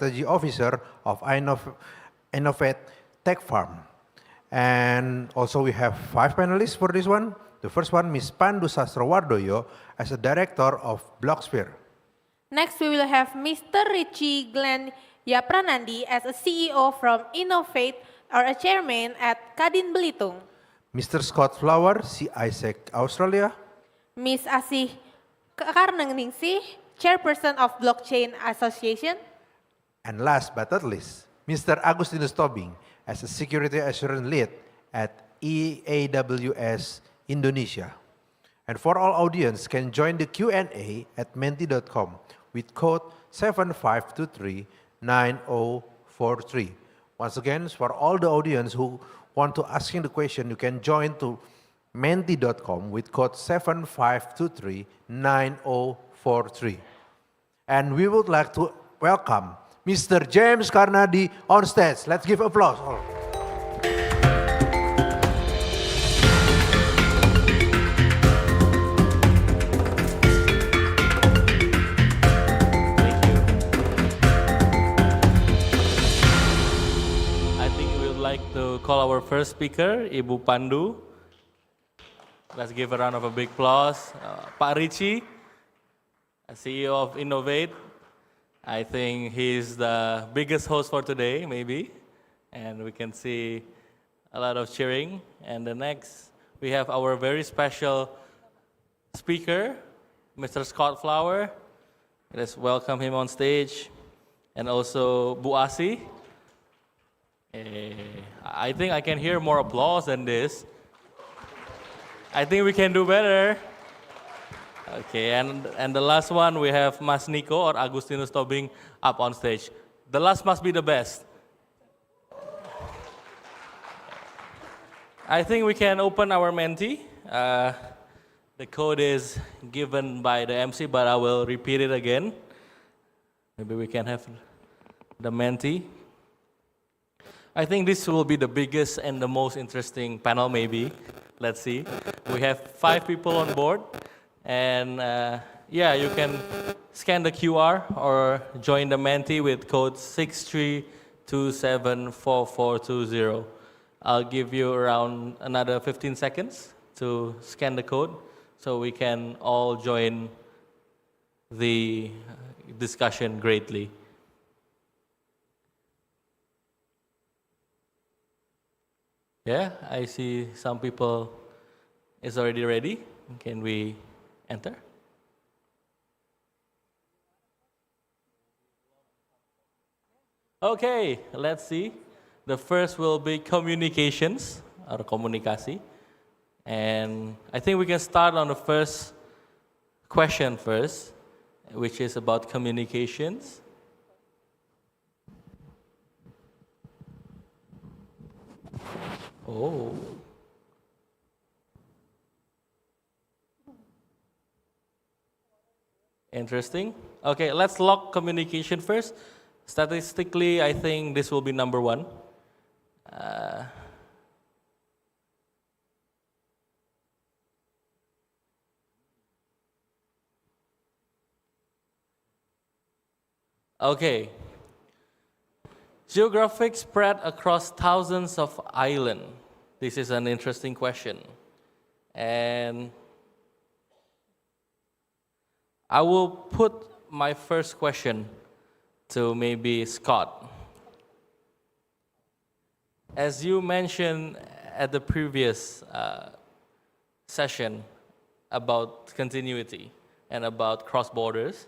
Strategy Officer of Innovate Tech Farm. And also we have 5 panelists for this one. The first one, Ms. Pandu Sastrowardoyo, as a Director of Blocksphere. Next, we will have Mr. Richie Glenn Yapranandi as a CEO from Innovate or a Chairman at Kadin Belitung. Mr. Scott Flower, CISEC Australia. Ms. Asih Karnengningsih, Chairperson of Blockchain Association. And last but not least, Mr. Agustinus Tobing as a Security Assurance Lead at EAWS Indonesia. And for all audience can join the Q&A at menti.com with code 75239043. Once again, for all the audience who want to asking the question, you can join to menti.com with code 75239043. And we would like to welcome Mr. James Karnadi on stage. Let's give applause. To call our first speaker, Ibu Pandu. Let's give a round of a big applause. Pak Richie, CEO of Innovate. I think he's the biggest host for today, maybe. And we can see a lot of cheering. And the next, we have our very special speaker, Mr. Scott Flower. Let's welcome him on stage. And also Bu Asih. I think I can hear more applause than this. I think we can do better. Okay, and the last one, we have Mas Nico or Agustinus Tobing up on stage. The last must be the best. I think we can open our Menti. The code is given by the MC, but I will repeat it again. Maybe we can have the Menti. I think this will be the biggest and the most interesting panel, maybe. Let's see. We have 5 people on board. And yeah, you can scan the QR or join the Menti with code 63274420. I'll give you around another 15 seconds to scan the code so we can all join the discussion greatly. Yeah, I see some people is already ready. Can we enter? Okay, let's see. The first will be communications or komunikasi. And I think we can start on the first question first, which is about communications. Oh. Interesting. Okay, let's lock communication first. Statistically, I think this will be number 1. Okay. Geographic spread across thousands of islands. This is an interesting question. And I will put my first question to maybe Scott. As you mentioned at the previous session about continuity and about cross borders,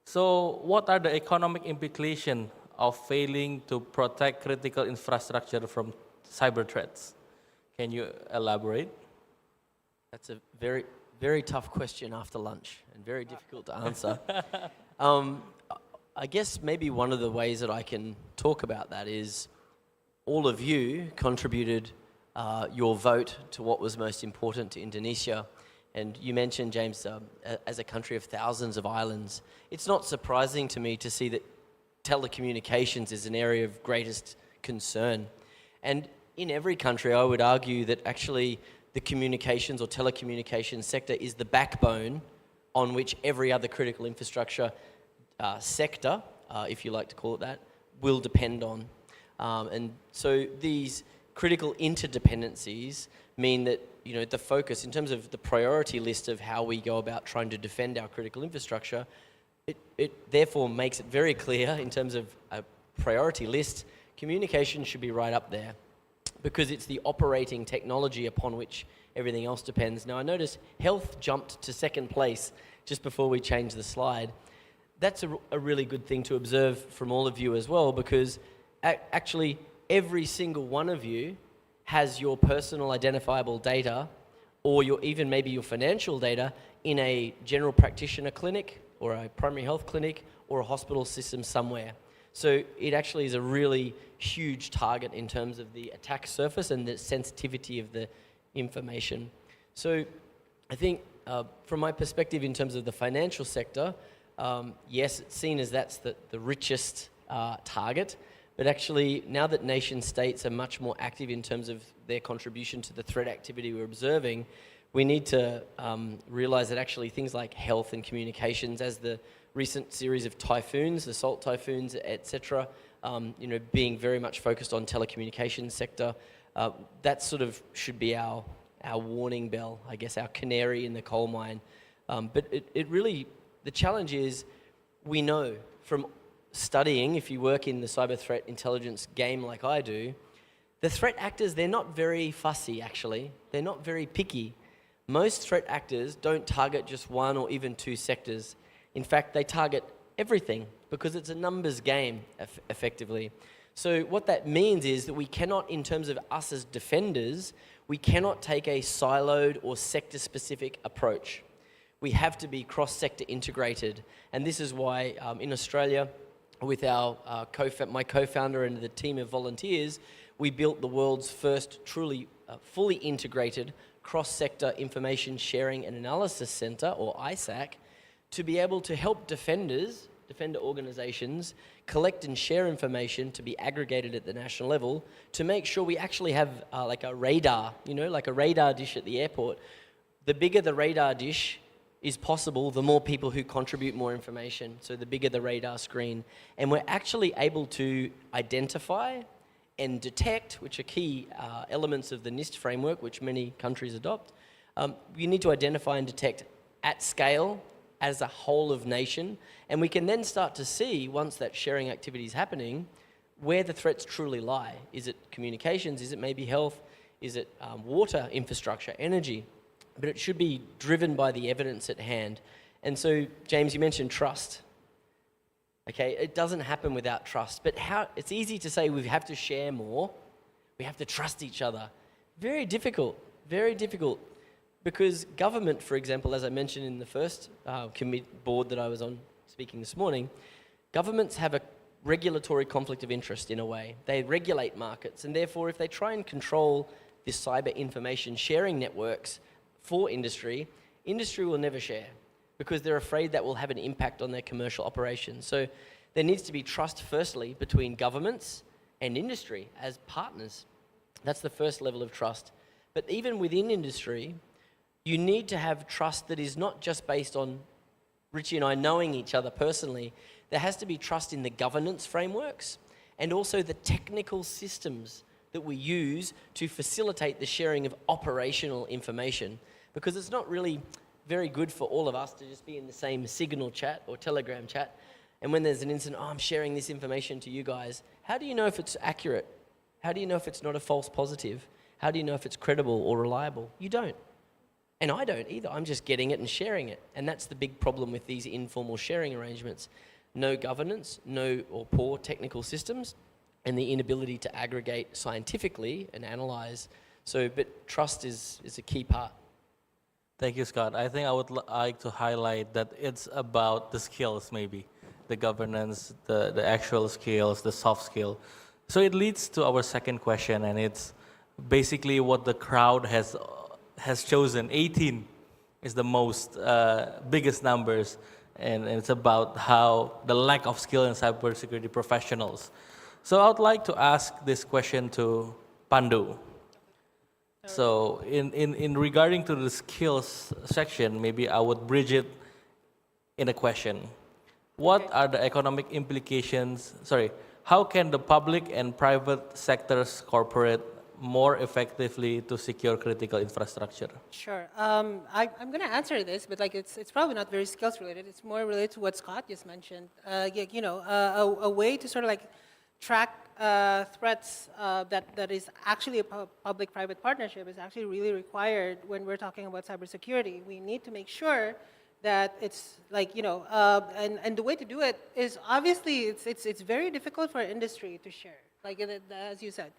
so what are the economic implications of failing to protect critical infrastructure from cyber threats? Can you elaborate? That's a very, very tough question after lunch and very difficult to answer. I guess maybe one of the ways that I can talk about that is all of you contributed your vote to what was most important to Indonesia. And you mentioned, James, as a country of thousands of islands, it's not surprising to me to see that telecommunications is an area of greatest concern. And in every country, I would argue that actually the communications or telecommunications sector is the backbone on which every other critical infrastructure sector if you like to call it that, will depend on. And so these critical interdependencies mean that the focus in terms of the priority list of how we go about trying to defend our critical infrastructure, it therefore makes it very clear in terms of a priority list, communication should be right up there because it's the operating technology upon which everything else depends. Now I notice health jumped to second place just before we changed the slide. That's a really good thing to observe from all of you as well, because actually every single one of you has your personal identifiable data or even maybe your financial data in a general practitioner clinic or a primary health clinic or a hospital system somewhere. So it actually is a really huge target in terms of the attack surface and the sensitivity of the information. So I think from my perspective in terms of the financial sector, yes, it's seen as that's the richest target, but actually now that nation states are much more active in terms of their contribution to the threat activity we're observing, we need to realize that actually things like health and communications, as the recent series of typhoons, the salt typhoons, etc., being very much focused on telecommunications sector, that sort of should be our warning bell, I guess, our canary in the coal mine. But it really, the challenge is, we know from studying, if you work in the cyber threat intelligence game like I do, the threat actors, they're not very fussy actually. They're not very picky. Most threat actors don't target just one or even two sectors. In fact, they target everything because it's a numbers game, effectively. So what that means is that we cannot, in terms of us as defenders, we cannot take a siloed or sector-specific approach. We have to be cross-sector integrated. And this is why in Australia, with our my co-founder and the team of volunteers, we built the world's first truly fully integrated cross-sector information sharing and analysis center, or ISAC, to be able to help defender organizations collect and share information to be aggregated at the national level to make sure we actually have like a radar, like a radar dish at the airport. The bigger the radar dish is possible, the more people who contribute more information. So the bigger the radar screen. And we're actually able to identify and detect, which are key elements of the NIST framework, which many countries adopt. You need to identify and detect at scale, as a whole of nation, and we can then start to see, once that sharing activity is happening, where the threats truly lie. Is it communications? Is it maybe health? Is it water infrastructure, energy? But it should be driven by the evidence at hand. And so, James, you mentioned trust. Okay, it doesn't happen without trust, but it's easy to say we have to share more, we have to trust each other. Very difficult, because government, for example, as I mentioned in the first board that I was on speaking this morning, governments have a regulatory conflict of interest in a way. They regulate markets, and therefore if they try and control this cyber information sharing networks for industry, industry will never share because they're afraid that will have an impact on their commercial operations. So there needs to be trust, firstly, between governments and industry as partners. That's the first level of trust. But even within industry, you need to have trust that is not just based on Richie and I knowing each other personally. There has to be trust in the governance frameworks and also the technical systems that we use to facilitate the sharing of operational information, because it's not really very good for all of us to just be in the same Signal chat or Telegram chat, and when there's an incident, I'm sharing this information to you guys. How do you know if it's accurate? How do you know if it's not a false positive? How do you know if it's credible or reliable? You don't. And I don't either. I'm just getting it and sharing it. And that's the big problem with these informal sharing arrangements. No governance, no or poor technical systems, and the inability to aggregate scientifically and analyze. So, but trust is a key part. Thank you, Scott. I think I would like to highlight that it's about the skills, maybe, the governance, the actual skills, the soft skill. So it leads to our second question, and it's basically what the crowd has chosen. 18 is the most biggest numbers, and it's about how the lack of skill in cybersecurity professionals. So I would like to ask this question to Pandu. So in regarding to the skills section, maybe I would bridge it in a question. what are the economic implications? Sorry, how can the public and private sectors cooperate more effectively to secure critical infrastructure? Sure. I'm going to answer this, but like it's probably not very skills related. It's more related to what Scott just mentioned. A way to sort of like track threats that is actually a public-private partnership is actually really required when we're talking about cybersecurity. We need to make sure that it's like, and the way to do it is obviously it's very difficult for industry to share, like as you said.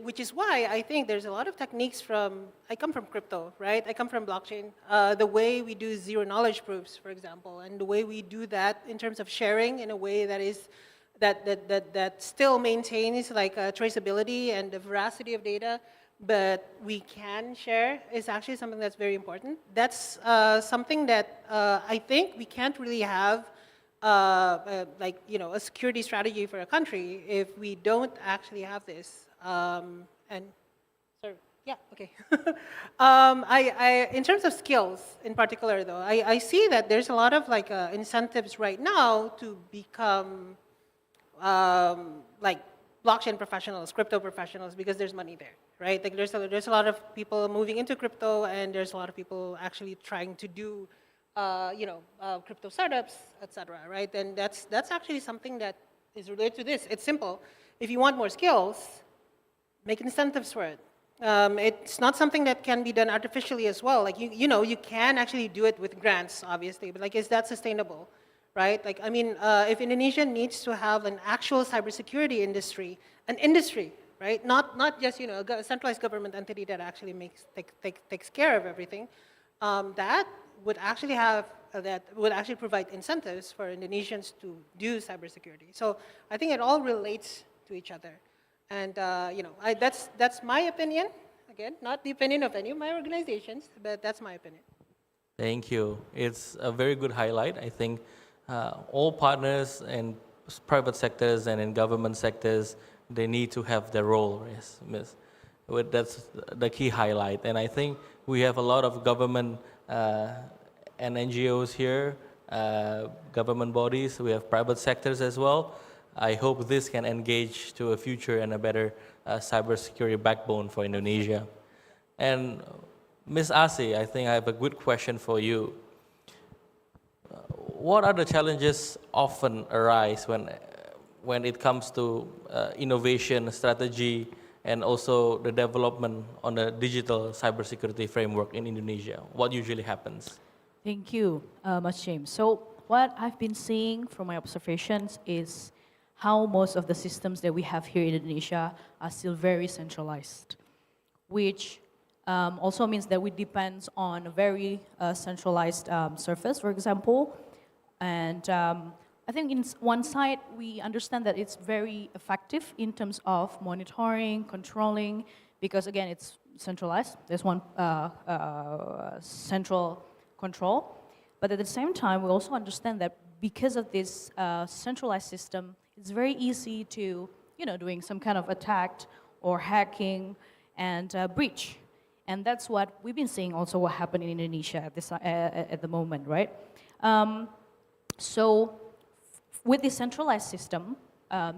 Which is why I think there's a lot of techniques I come from crypto, right? I come from blockchain. The way we do zero knowledge proofs, for example, and the way we do that in terms of sharing in a way that is, that still maintains like traceability and the veracity of data, but we can share is actually something that's very important. That's something that I think we can't really have a security strategy for a country if we don't actually have this. In terms of skills in particular though, I see that there's a lot of like incentives right now to become like blockchain professionals, crypto professionals, because there's money there, right? Like there's a lot of people moving into crypto, and there's a lot of people actually trying to do crypto startups, etc. Right? And that's actually something that is related to this. It's simple. If you want more skills, make incentives for it. It's not something that can be done artificially as well. Like you can actually do it with grants, obviously, but like, is that sustainable, right? Like, I mean, if Indonesia needs to have an actual cybersecurity industry, an industry, right? Not just a centralized government entity that actually takes care of everything. That would actually provide incentives for Indonesians to do cybersecurity. So I think it all relates to each other. And that's my opinion. Again, not the opinion of any of my organizations, but that's my opinion. Thank you. It's a very good highlight. I think all partners in private sectors and in government sectors, they need to have their role. Yes, Miss. That's the key highlight. And I think we have a lot of government and NGOs here, government bodies. We have private sectors as well. I hope this can engage to a future and a better cybersecurity backbone for Indonesia. And Ms. Asi, I think I have a good question for you. What are the challenges often arise when it comes to innovation, strategy, and also the development on the digital cybersecurity framework in Indonesia? What usually happens? Thank you much, James. So what I've been seeing from my observations is how most of the systems that we have here in Indonesia are still very centralized, which also means that we depend on a very centralized surface, for example. And I think in one side, we understand that it's very effective in terms of monitoring, controlling, because again, it's centralized. There's one central control. But at the same time, we also understand that because of this centralized system, it's very easy to, doing some kind of attack or hacking and breach. And that's what we've been seeing also what happened in Indonesia at the moment, right? So with this centralized system,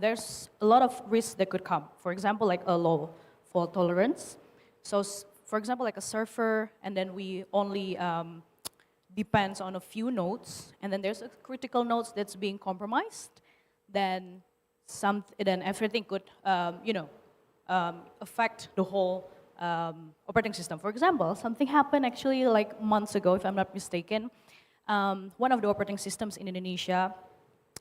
there's a lot of risks that could come. For example, like a low fault tolerance. So for example, like a server, and then we only depends on a few nodes, and then there's a critical nodes that's being compromised, then everything could, affect the whole operating system. For example, something happened actually like months ago, if I'm not mistaken. One of the operating systems in Indonesia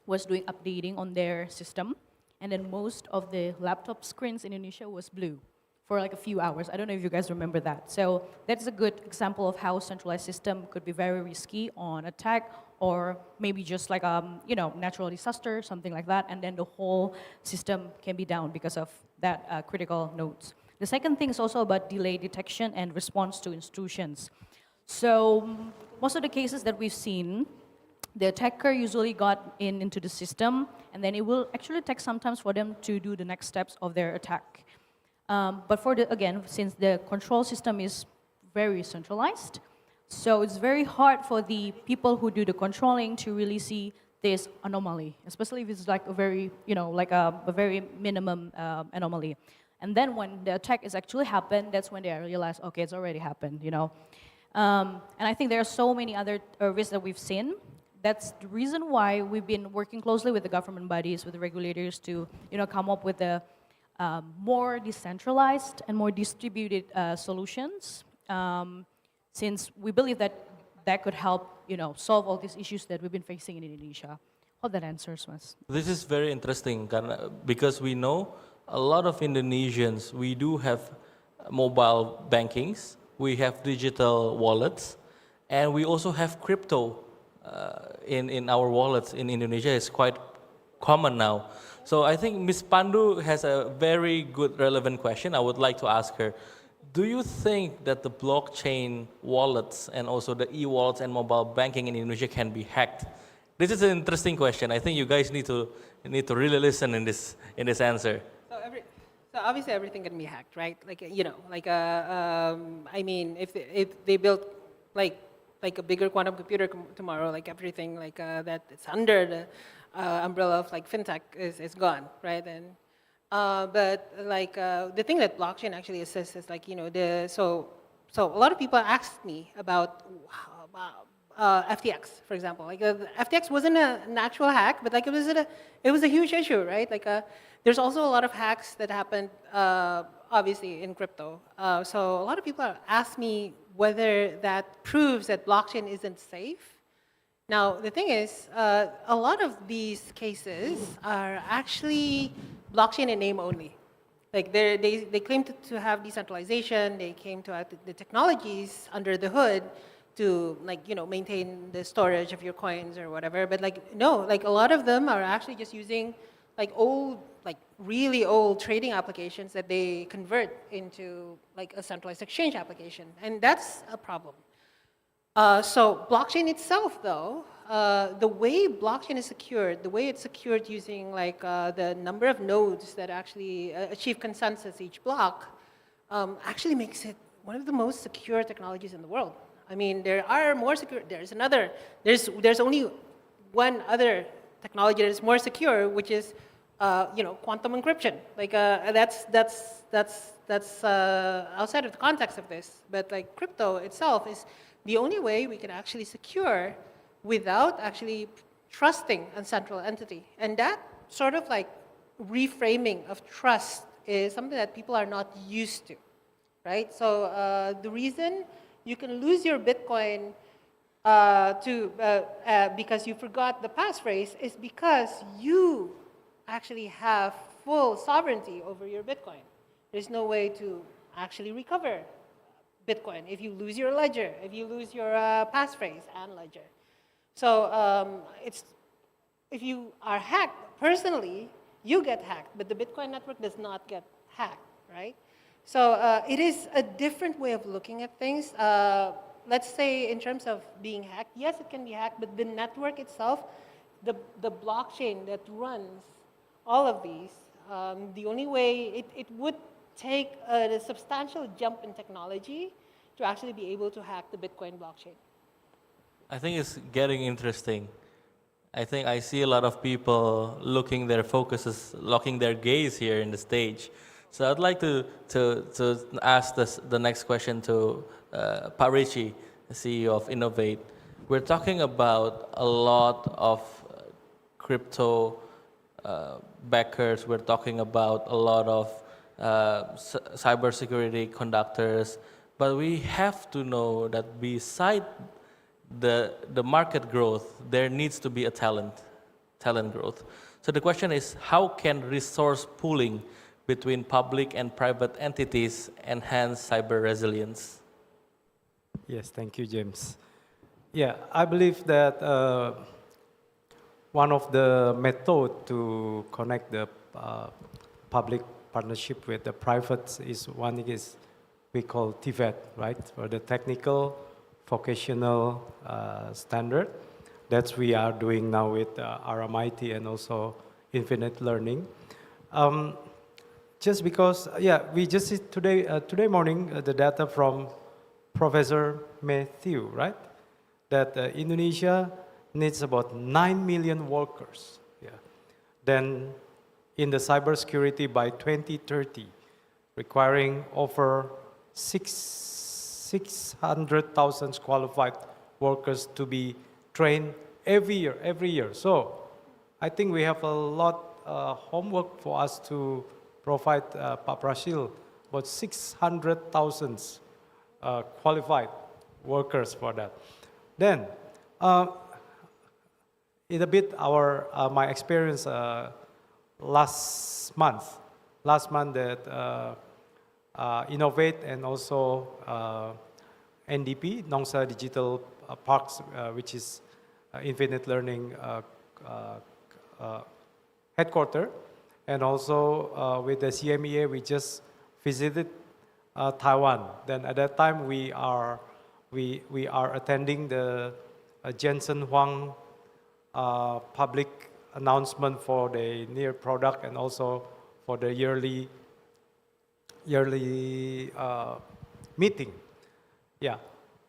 was doing updating on their system, and then most of the laptop screens in Indonesia was blue for like a few hours. I don't know if you guys remember that. So that's a good example of how centralized system could be very risky on attack, or maybe just like natural disaster, something like that, and then the whole system can be down because of that critical nodes. The second thing is also about delay detection and response to intrusions. So most of the cases that we've seen, the attacker usually got into the system, and then it will actually take sometimes for them to do the next steps of their attack. But since the control system is very centralized, so it's very hard for the people who do the controlling to really see this anomaly, especially if it's like a very, like a very minimum anomaly. And then when the attack is actually happened, that's when they realize, okay, it's already happened. And I think there are so many other risks that we've seen. That's the reason why we've been working closely with the government bodies, with the regulators to, come up with the more decentralized and more distributed solutions, since we believe that that could help, solve all these issues that we've been facing in Indonesia. Hope that answers, Mas. This is very interesting because we know a lot of Indonesians, we do have mobile bankings, we have digital wallets, and we also have crypto in our wallets in Indonesia. It's quite common now. So I think Ms. Pandu has a very good relevant question. I would like to ask her, do you think that the blockchain wallets and also the e-wallets and mobile banking in Indonesia can be hacked? This is an interesting question. I think you guys need to really listen in this answer. So obviously everything can be hacked, right? Like I mean, if they built like a bigger quantum computer tomorrow, like everything that it's under the umbrella of like fintech is gone, right? And but the thing that blockchain actually assists is like so a lot of people asked me about FTX, for example. Like FTX wasn't an actual hack, but like it was a huge issue, right? Like there's also a lot of hacks that happened obviously in crypto. So a lot of people ask me whether that proves that blockchain isn't safe. Now, the thing is, a lot of these cases are actually blockchain in name only. Like they claim to have decentralization, they claim to have the technologies under the hood to maintain the storage of your coins or whatever, but no, a lot of them are actually just using really old trading applications that they convert into a centralized exchange application, and that's a problem. So blockchain itself, though, the way blockchain is secured, the way it's secured using the number of nodes that actually achieve consensus each block, actually makes it one of the most secure technologies in the world. I mean, there are more secure. There's only one other technology that is more secure, which is quantum encryption. That's outside of the context of this. But crypto itself is the only way we can actually secure without actually trusting a central entity. And that sort of reframing of trust is something that people are not used to, right? So the reason you can lose your Bitcoin because you forgot the passphrase is because you actually have full sovereignty over your Bitcoin. There's no way to actually recover Bitcoin if you lose your ledger, if you lose your passphrase and ledger. So if you are hacked, personally, you get hacked, but the Bitcoin network does not get hacked, right? So it is a different way of looking at things. Let's say in terms of being hacked, yes, it can be hacked, but the network itself, the blockchain that runs all of these, the only way it would take a substantial jump in technology to actually be able to hack the Bitcoin blockchain. I think it's getting interesting. I think I see a lot of people looking their focuses, locking their gaze here in the stage. So I'd like to ask the next question to Pak Richie, the CEO of Innovate. We're talking about a lot of crypto backers. We're talking about a lot of cybersecurity conductors. But we have to know that beside the market growth, there needs to be a talent growth. So the question is, how can resource pooling between public and private entities enhance cyber resilience? Yes, thank you, James. Yeah, I believe that one of the methods to connect the public partnership with the private is one is we call TVET, right? For the technical vocational standard. That's we are doing now with RMIT and also Infinite Learning. Just because, yeah, we just see today morning the data from Professor Matthew, right? That Indonesia needs about 9 million workers. Yeah. Then in the cybersecurity by 2030, requiring over 600,000 qualified workers to be trained every year. So I think we have a lot homework for us to provide Pak Prashil about 600,000 qualified workers for that. Then, in a bit my experience last month that Innovate and also NDP, Nongsa Digital Parks, which is Infinite Learning headquarter, and also with the CMEA, we just visited Taiwan. Then at that time, we are attending the Jensen Huang public announcement for the near product and also for the yearly meeting. Yeah,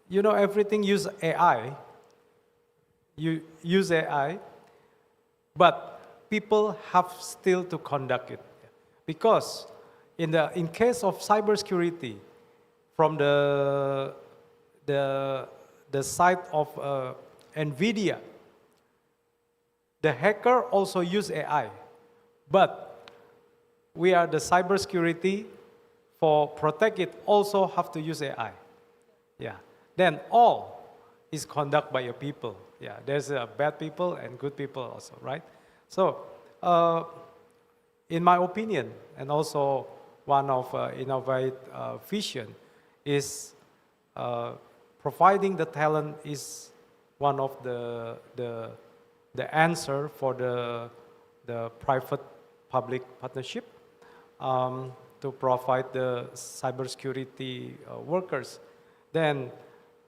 you know, everything use AI. You use AI, but people have still to conduct it, because in case of cybersecurity, from the side of NVIDIA, the hacker also use AI, but we are the cybersecurity for protect it also have to use AI. Yeah. Then all is conducted by your people. Yeah. There's bad people and good people also, right? So, in my opinion, and also one of Innovate vision is providing the talent is one of the answer for the private-public partnership to provide the cybersecurity workers. Then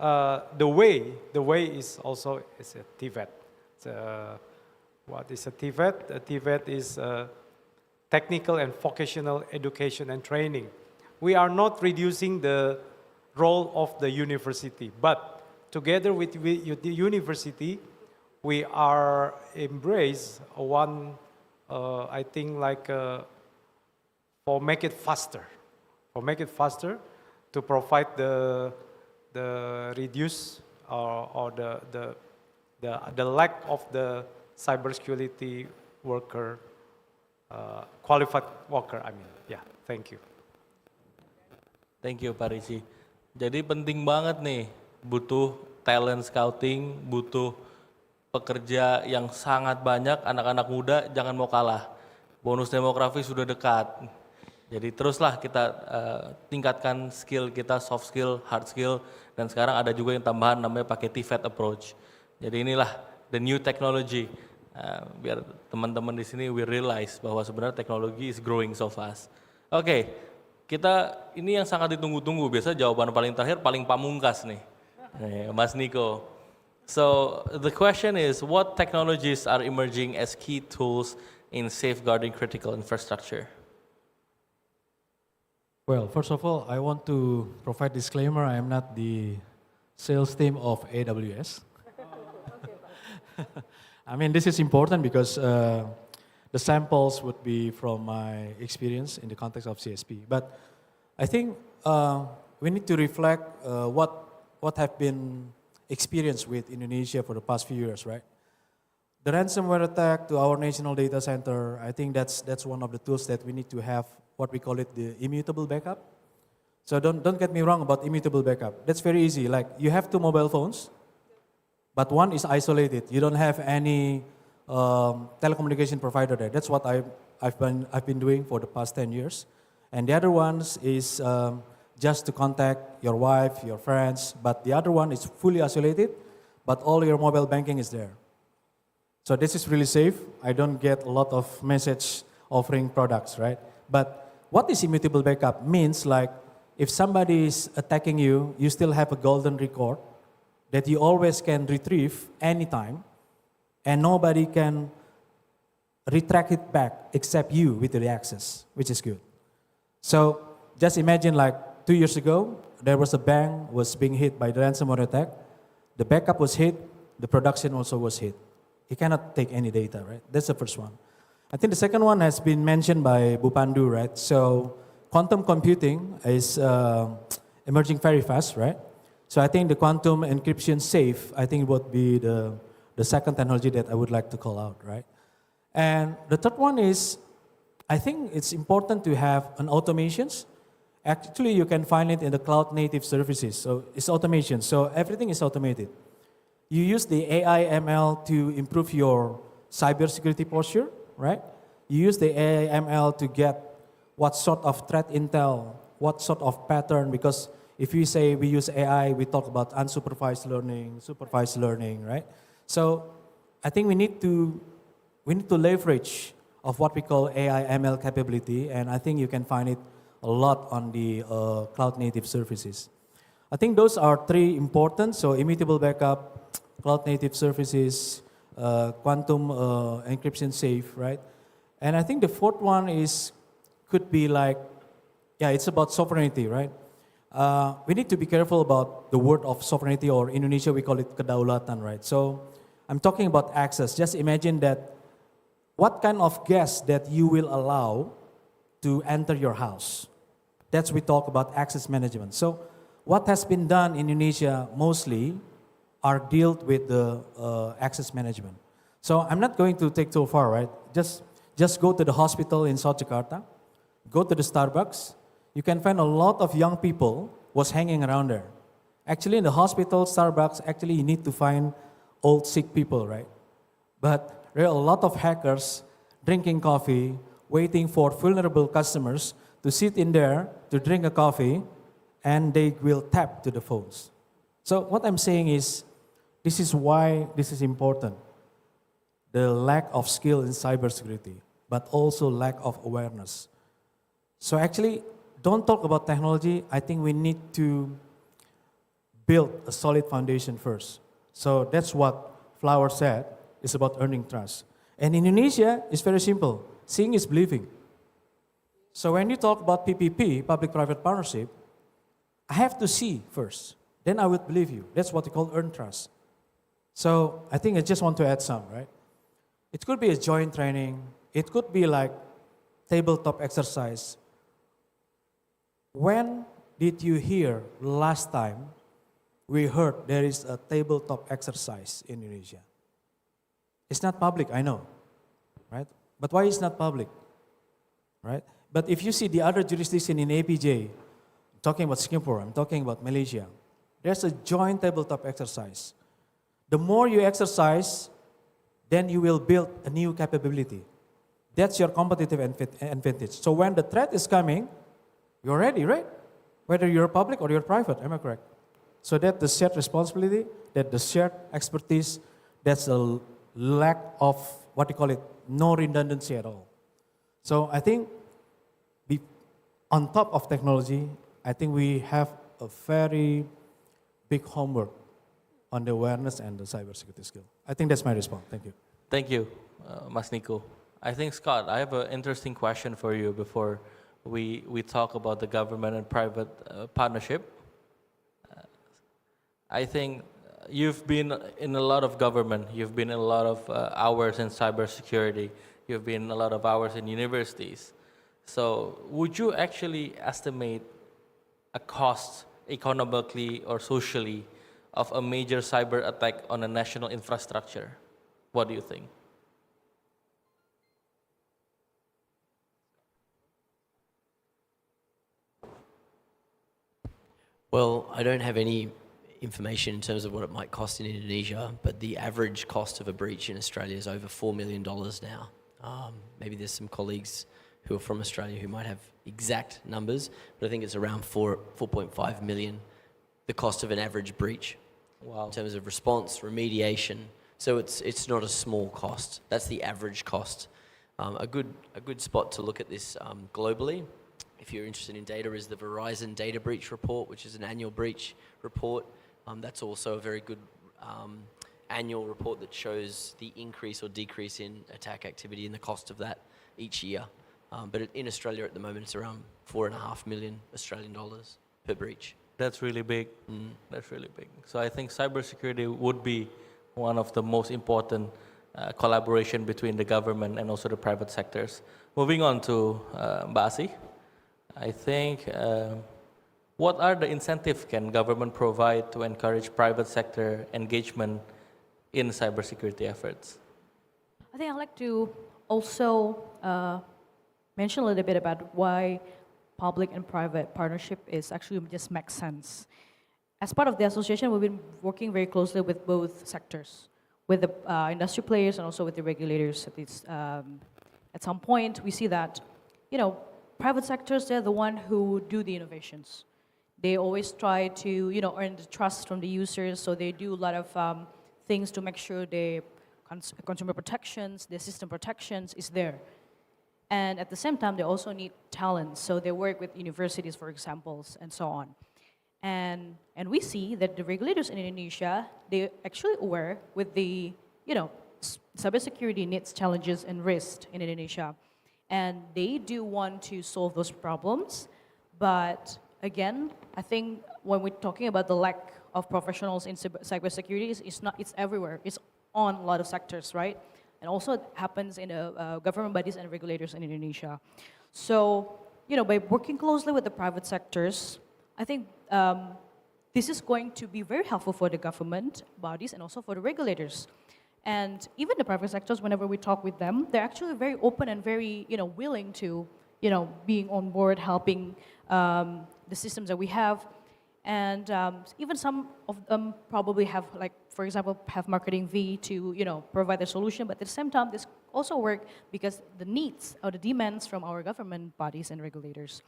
the way is also is a TVET. What is a TVET? A TVET is technical and vocational education and training. We are not reducing the role of the university, but together with the university, we are embrace one, I think like for make it faster to provide the reduce or the lack of the cybersecurity worker, qualified worker, I mean. Yeah, thank you. Thank you, Pak Rici. Jadi penting banget nih, butuh talent scouting, butuh pekerja yang sangat banyak, anak-anak muda jangan mau kalah. Bonus demografi sudah dekat. Jadi teruslah kita tingkatkan skill kita, soft skill, hard skill, dan sekarang ada juga yang tambahan namanya pakai TVET approach. Jadi inilah the new technology. Biar teman-teman di sini we realize bahwa sebenarnya teknologi is growing so fast. Oke, kita ini yang sangat ditunggu-tunggu. Biasa jawaban paling terakhir paling pamungkas nih, Mas Niko. So the question is, what technologies are emerging as key tools in safeguarding critical infrastructure? Well, first of all, I want to provide disclaimer. I am not the sales team of AWS. I mean, this is important because the samples would be from my experience in the context of CSP. But I think we need to reflect what have been experienced with Indonesia for the past few years, right? The ransomware attack to our national data center, I think that's one of the tools that we need to have, what we call it the immutable backup. So don't get me wrong about immutable backup. That's very easy. Like you have two mobile phones, but one is isolated. You don't have any telecommunication provider there. That's what I've been doing for the past 10 years. And the other one is just to contact your wife, your friends, but the other one is fully isolated, but all your mobile banking is there. So this is really safe. I don't get a lot of message offering products, right? But what is immutable backup means, like if somebody is attacking you, you still have a golden record that you always can retrieve anytime, and nobody can retract it back except you with the access, which is good. So just imagine like 2 years ago, there was a bank was being hit by the ransomware attack. The backup was hit, the production also was hit. He cannot take any data, right? That's the first one. I think the second one has been mentioned by Bu Pandu, right? So quantum computing is emerging very fast, right? So I think the quantum encryption safe, I think would be the second technology that I would like to call out, right? And the third one is, I think it's important to have an automations. Actually, you can find it in the cloud native services. So it's automation. So everything is automated. You use the AI ML to improve your cybersecurity posture, right? You use the AI ML to get what sort of threat intel, what sort of pattern, because if we say we use AI, we talk about unsupervised learning, supervised learning, right? So I think we need to leverage of what we call AI ML capability, and I think you can find it a lot on the cloud native services. I think those are three important, so immutable backup, cloud native services, quantum encryption safe, right? And I think the fourth one could be like, yeah, it's about sovereignty, right? We need to be careful about the word of sovereignty, or in Indonesia we call it kedaulatan, right? So I'm talking about access. Just imagine that what kind of guest that you will allow to enter your house. That's we talk about access management. So what has been done in Indonesia mostly are dealt with the access management. So I'm not going to take too far, right? Just go to the hospital in South Jakarta, go to the Starbucks. You can find a lot of young people was hanging around there. Actually, in the hospital, Starbucks, actually you need to find old sick people, right? But there are a lot of hackers drinking coffee, waiting for vulnerable customers to sit in there to drink a coffee, and they will tap to the phones. So what I'm saying is, this is why this is important. The lack of skill in cybersecurity, but also lack of awareness. So actually, don't talk about technology. I think we need to build a solid foundation first. So that's what Flower said, is about earning trust. And in Indonesia, it's very simple. Seeing is believing. So when you talk about PPP, public-private partnership, I have to see first. Then I would believe you. That's what we call earn trust. So I think I just want to add some, right? It could be a joint training. It could be like tabletop exercise. When did you hear last time we heard there is a tabletop exercise in Indonesia? It's not public, I know, right? But why is not public, right? But if you see the other jurisdiction in APJ, I'm talking about Singapore, I'm talking about Malaysia, there's a joint tabletop exercise. The more you exercise, then you will build a new capability. That's your competitive advantage. So when the threat is coming, you're ready, right? Whether you're public or you're private, am I correct? So that the shared responsibility, that the shared expertise, that's a lack of, what you call it, no redundancy at all. So I think on top of technology, I think we have a very big homework on the awareness and the cybersecurity skill. I think that's my response. Thank you. Thank you, Mas Nico. I think, Scott, I have an interesting question for you before we talk about the government and private partnership. I think you've been in a lot of government, you've been in a lot of hours in cybersecurity, you've been a lot of hours in universities. So would you actually estimate a cost economically or socially of a major cyber attack on a national infrastructure? What do you think? Well, I don't have any information in terms of what it might cost in Indonesia, but the average cost of a breach in Australia is over $4 million now. Maybe there's some colleagues who are from Australia who might have exact numbers, but I think it's around 4.5 million, the cost of an average breach. Wow. In terms of response, remediation. So it's not a small cost. That's the average cost. A good spot to look at this globally, if you're interested in data, is the Verizon Data Breach Report, which is an annual breach report. That's also a very good annual report that shows the increase or decrease in attack activity and the cost of that each year. But in Australia at the moment, it's around 4.5 million Australian dollars per breach. That's really big. That's really big. So I think cybersecurity would be one of the most important collaboration between the government and also the private sectors. Moving on to Mbak Asih, I think what are the incentives can government provide to encourage private sector engagement in cybersecurity efforts? I think I'd like to also mention a little bit about why public and private partnership is actually just makes sense. As part of the association, we've been working very closely with both sectors, with the industry players and also with the regulators. At some point, we see that, private sectors, they're the one who do the innovations. They always try to, earn the trust from the users, so they do a lot of things to make sure the consumer protections, the system protections is there. And at the same time, they also need talent, so they work with universities, for example, and so on. And we see that the regulators in Indonesia, they actually aware with the, cybersecurity needs, challenges, and risks in Indonesia. And they do want to solve those problems. But again, I think when we're talking about the lack of professionals in cybersecurity, it's everywhere. It's on a lot of sectors, right? And also it happens in government bodies and regulators in Indonesia. So, by working closely with the private sectors, I think this is going to be very helpful for the government bodies and also for the regulators. And even the private sectors, whenever we talk with them, they're actually very open and very, willing to, being on board, helping the systems that we have. And even some of them probably have, like, for example, have marketing V to, provide the solution. But at the same time, this also work because the needs or the demands from our government bodies and regulators.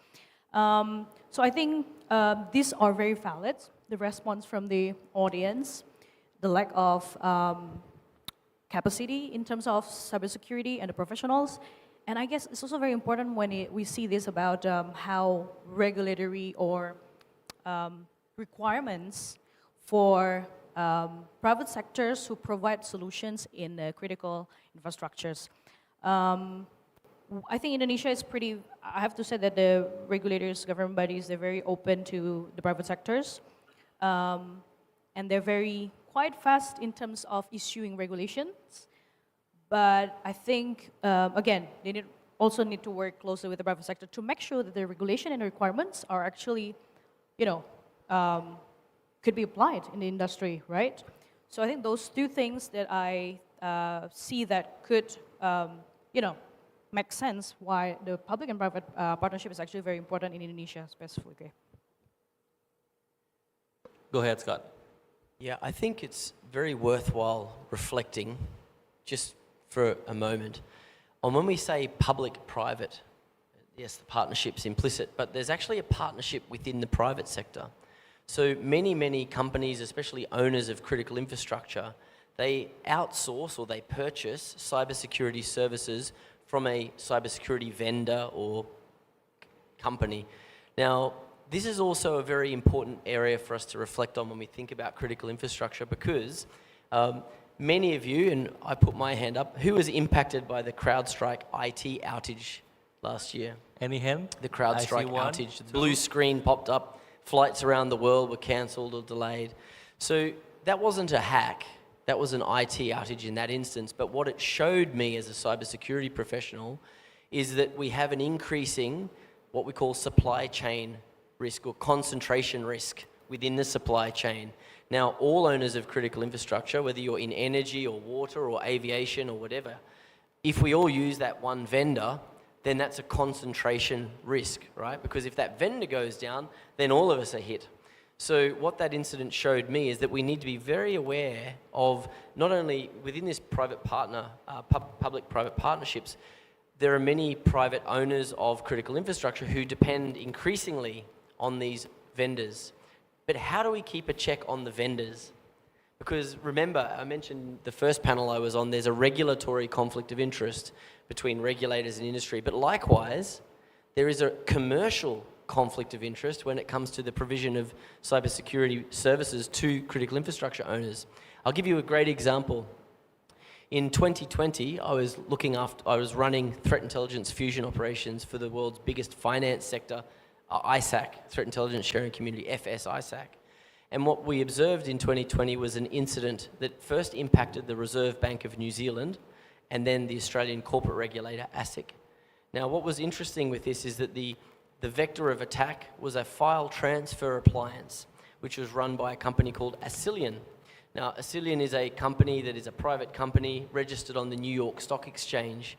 So I think these are very valid, the response from the audience, the lack of capacity in terms of cybersecurity and the professionals. And I guess it's also very important when we see this about how regulatory or requirements for private sectors who provide solutions in critical infrastructures. I think Indonesia is I have to say that the regulators, government bodies, they're very open to the private sectors. And they're very quite fast in terms of issuing regulations. But I think, again, they also need to work closely with the private sector to make sure that the regulation and requirements are actually, could be applied in the industry, right? So I think those two things that I see that could, make sense why the public and private partnership is actually very important in Indonesia specifically. Go ahead, Scott. Yeah, I think it's very worthwhile reflecting just for a moment on when we say public-private. Yes, the partnership's implicit, but there's actually a partnership within the private sector. So many companies, especially owners of critical infrastructure, they outsource or they purchase cybersecurity services from a cybersecurity vendor or company. Now, this is also a very important area for us to reflect on when we think about critical infrastructure because many of you, and I put my hand up, who was impacted by the CrowdStrike IT outage last year? Any hand? The CrowdStrike outage. The blue screen popped up, flights around the world were cancelled or delayed. So that wasn't a hack, that was an IT outage in that instance, but what it showed me as a cybersecurity professional is that we have an increasing, what we call supply chain risk or concentration risk within the supply chain. Now, all owners of critical infrastructure, whether you're in energy or water or aviation or whatever, if we all use that one vendor, then that's a concentration risk, right? Because if that vendor goes down, then all of us are hit. So what that incident showed me is that we need to be very aware of not only within this private partner, public-private partnerships, there are many private owners of critical infrastructure who depend increasingly on these vendors. But how do we keep a check on the vendors? Because remember, I mentioned the first panel I was on, there's a regulatory conflict of interest between regulators and industry. But likewise, there is a commercial conflict of interest when it comes to the provision of cybersecurity services to critical infrastructure owners. I'll give you a great example. In 2020, I was running threat intelligence fusion operations for the world's biggest finance sector, ISAC, Threat Intelligence Sharing Community, FS ISAC. And what we observed in 2020 was an incident that first impacted the Reserve Bank of New Zealand and then the Australian corporate regulator, ASIC. Now, what was interesting with this is that the vector of attack was a file transfer appliance, which was run by a company called Acilion. Now, Acilion is a company that is a private company registered on the New York Stock Exchange.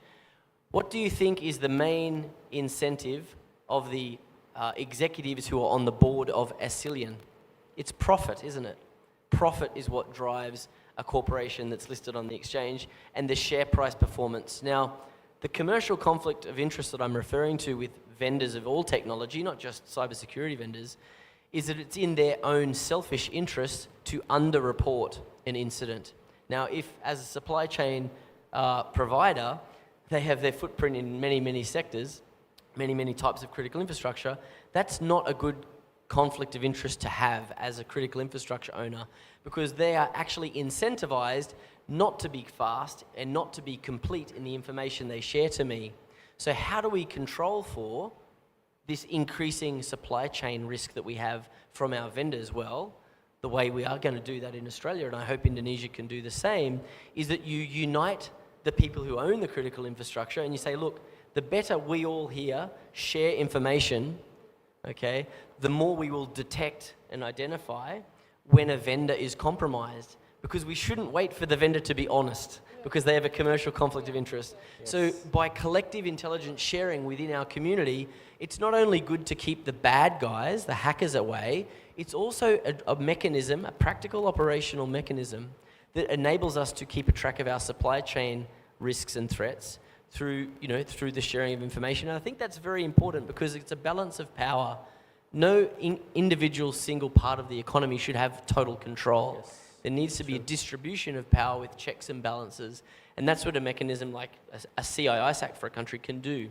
What do you think is the main incentive of the executives who are on the board of Acilion? It's profit, isn't it? Profit is what drives a corporation that's listed on the exchange, and the share price performance. Now, the commercial conflict of interest that I'm referring to with vendors of all technology, not just cybersecurity vendors, is that it's in their own selfish interest to underreport an incident. Now, if as a supply chain provider, they have their footprint in many, many sectors, many, many types of critical infrastructure, that's not a good conflict of interest to have as a critical infrastructure owner, because they are actually incentivized not to be fast and not to be complete in the information they share to me. So how do we control for this increasing supply chain risk that we have from our vendors? Well, the way we are going to do that in Australia, and I hope Indonesia can do the same, is that you unite the people who own the critical infrastructure and you say, look, the better we all here share information, okay, the more we will detect and identify when a vendor is compromised, because we shouldn't wait for the vendor to be honest because they have a commercial conflict of interest. Yes. So by collective intelligence sharing within our community, it's not only good to keep the bad guys, the hackers away, it's also a mechanism, a practical operational mechanism that enables us to keep a track of our supply chain risks and threats through the sharing of information. And I think that's very important because it's a balance of power. No individual single part of the economy should have total control. Yes. There needs to be a distribution of power with checks and balances. And that's what a mechanism like a CISAC for a country can do,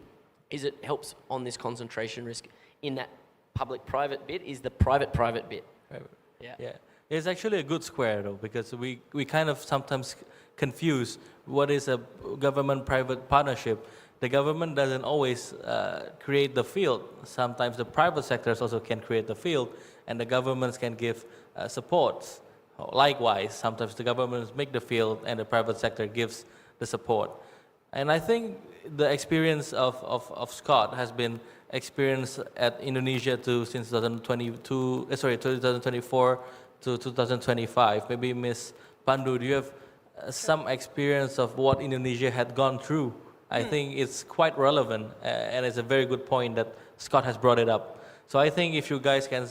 is it helps on this concentration risk in that public-private bit is the private-private bit. Yeah. It's actually a good square though, because we kind of sometimes confuse what is a government-private partnership. The government doesn't always create the field. Sometimes the private sectors also can create the field, and the governments can give support. Likewise, sometimes the governments make the field, and the private sector gives the support. And I think the experience of Scott has been experienced at Indonesia too since 2024 to 2025. Maybe Ms. Pandu, do you have some experience of what Indonesia had gone through? I think it's quite relevant, and it's a very good point that Scott has brought it up. So I think if you guys can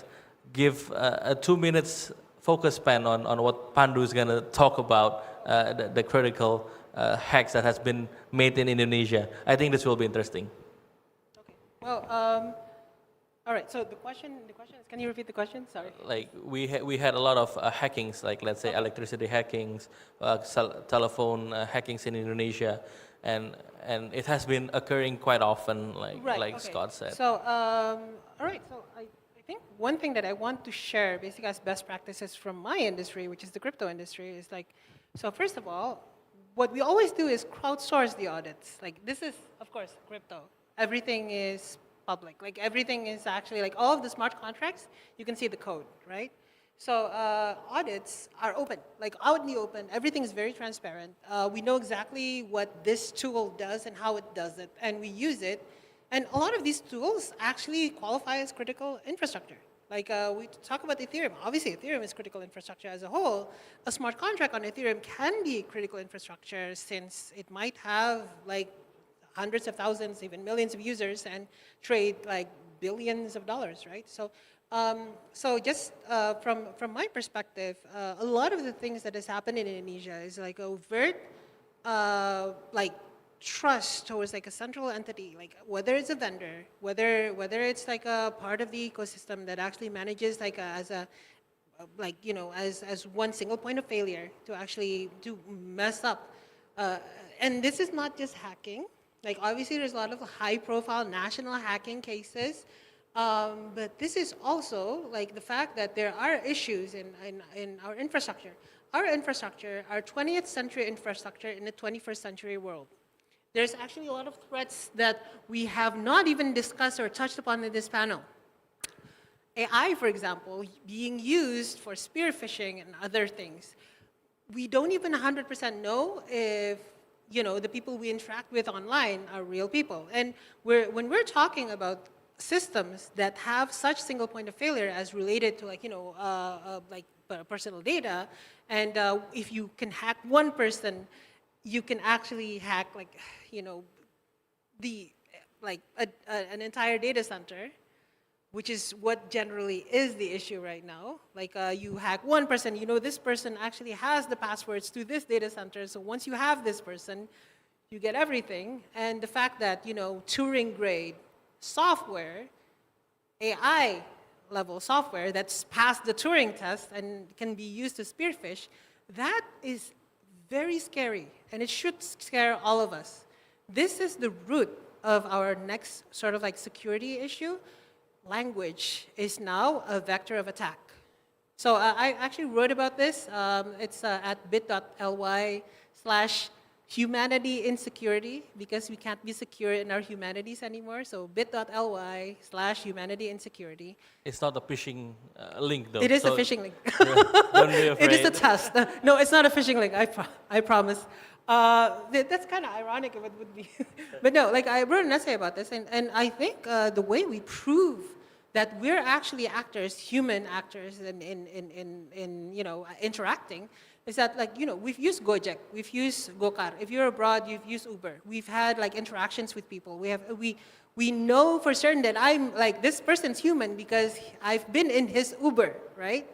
give a 2 minutes focus span on what Pandu is going to talk about, the critical hacks that has been made in Indonesia, I think this will be interesting. Okay. Well, all right. So the question is, can you repeat the question? Sorry. Like we had a lot of hackings, like let's say electricity hackings, telephone hackings in Indonesia, and it has been occurring quite often, like Scott said. So all right. So I think one thing that I want to share, basically as best practices from my industry, which is the crypto industry, is like, so first of all, what we always do is crowdsource the audits. Like this is, of course, crypto. Everything is public. Like everything is actually, like all of the smart contracts, you can see the code, right? So audits are open, like out in the open. Everything is very transparent. We know exactly what this tool does and how it does it, and we use it. And a lot of these tools actually qualify as critical infrastructure. Like we talk about Ethereum. Obviously, Ethereum is critical infrastructure as a whole. A smart contract on Ethereum can be critical infrastructure since it might have like hundreds of thousands, even millions of users and trade like billions of dollars, right? So, so just from my perspective, a lot of the things that has happened in Indonesia is like overt, like trust towards like a central entity, like whether it's a vendor, whether it's like a part of the ecosystem that actually manages like as one single point of failure to actually to mess up. And this is not just hacking. Like obviously there's a lot of high profile national hacking cases, but this is also like the fact that there are issues in our infrastructure. Our infrastructure, our 20th century infrastructure in the 21st century world. There's actually a lot of threats that we have not even discussed or touched upon in this panel. AI, for example, being used for spear phishing and other things. We don't even 100% know if the people we interact with online are real people. And when we're talking about systems that have such single point of failure as related to personal data, and if you can hack one person, you can actually hack an entire data center, which is what generally is the issue right now. You hack one person, this person actually has the passwords to this data center, so once you have this person, you get everything. And the fact that, Turing-grade software, AI level software that's passed the Turing test and can be used to spear phish, that is very scary, and it should scare all of us. This is the root of our next sort of security issue. Language is now a vector of attack. So I actually wrote about this. It's at bit.ly/humanity insecurity, because we can't be secure in our humanities anymore. So bit.ly/humanity insecurity. It's not a phishing link, though. It is so a phishing link. Don't be afraid. It is a test. No, it's not a phishing link. I promise. That's kind of ironic if it would be. But no, I wrote an essay about this, and I think the way we prove that we're actually actors, human actors, in interacting, is that we've used Gojek, we've used Gokar. If you're abroad, you've used Uber. We've had interactions with people. We know for certain that I'm this person's human because I've been in his Uber, right?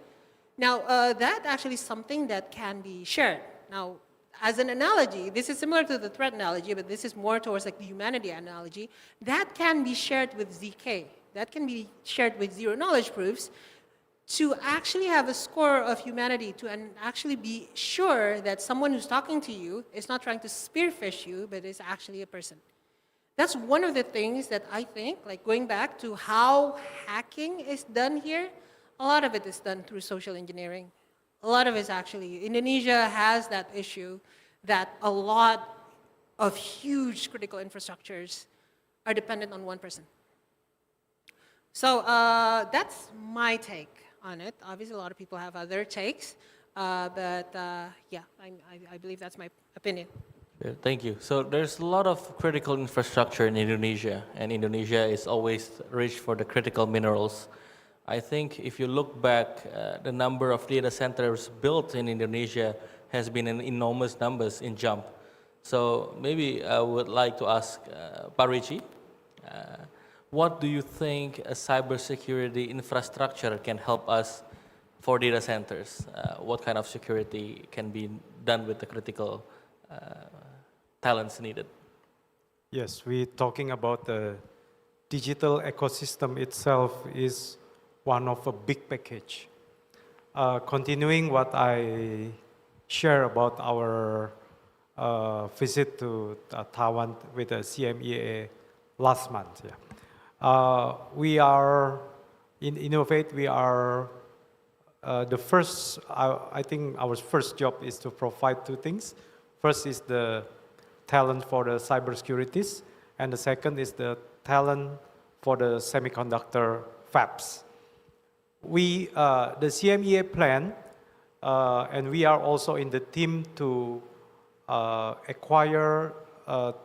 Now that actually is something that can be shared. Now, as an analogy, this is similar to the threat analogy, but this is more towards the humanity analogy. That can be shared with ZK. That can be shared with zero knowledge proofs to actually have a score of humanity, to actually be sure that someone who's talking to you is not trying to spear phish you, but is actually a person. That's one of the things that I think, going back to how hacking is done here, a lot of it is done through social engineering. A lot of it is actually, Indonesia has that issue that a lot of huge critical infrastructures are dependent on one person. So that's my take on it. Obviously, a lot of people have other takes, but yeah, I believe that's my opinion. Yeah, thank you. So there's a lot of critical infrastructure in Indonesia, and Indonesia is always rich for the critical minerals. I think if you look back, the number of data centers built in Indonesia has been in enormous numbers in jump. So maybe I would like to ask Pak Richie, what do you think a cybersecurity infrastructure can help us for data centers? What kind of security can be done with the critical talents needed? Yes, we're talking about the digital ecosystem itself is one of a big package. Continuing what I share about our visit to Taiwan with the CMEA last month. Yeah. We are, in Innovate, we are the first, I think our first job is to provide two things. First is the talent for the cybersecurities, and the second is the talent for the semiconductor fabs. We, the CMEA plan, and we are also in the team to acquire,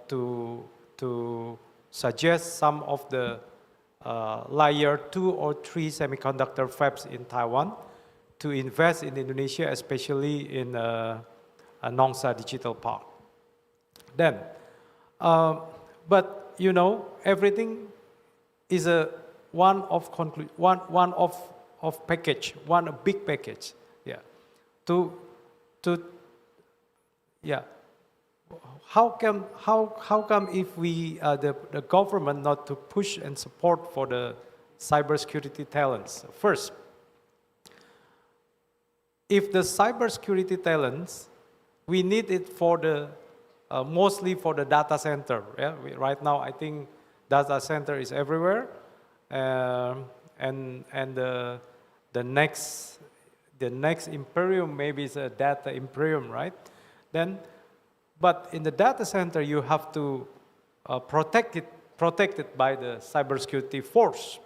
to suggest some of the layer 2 or 3 semiconductor fabs in Taiwan to invest in Indonesia, especially in Nongsa Digital Park. Then, but you know, everything is a one of package, one big package. Yeah, yeah. How come if we the government not to push and support for the cybersecurity talents? First, if the cybersecurity talents, we need it for the mostly for the data center. Yeah, right now I think data center is everywhere, and the next imperium maybe is a data imperium, right? Then. But in the data center, you have to protect it by the cybersecurity force,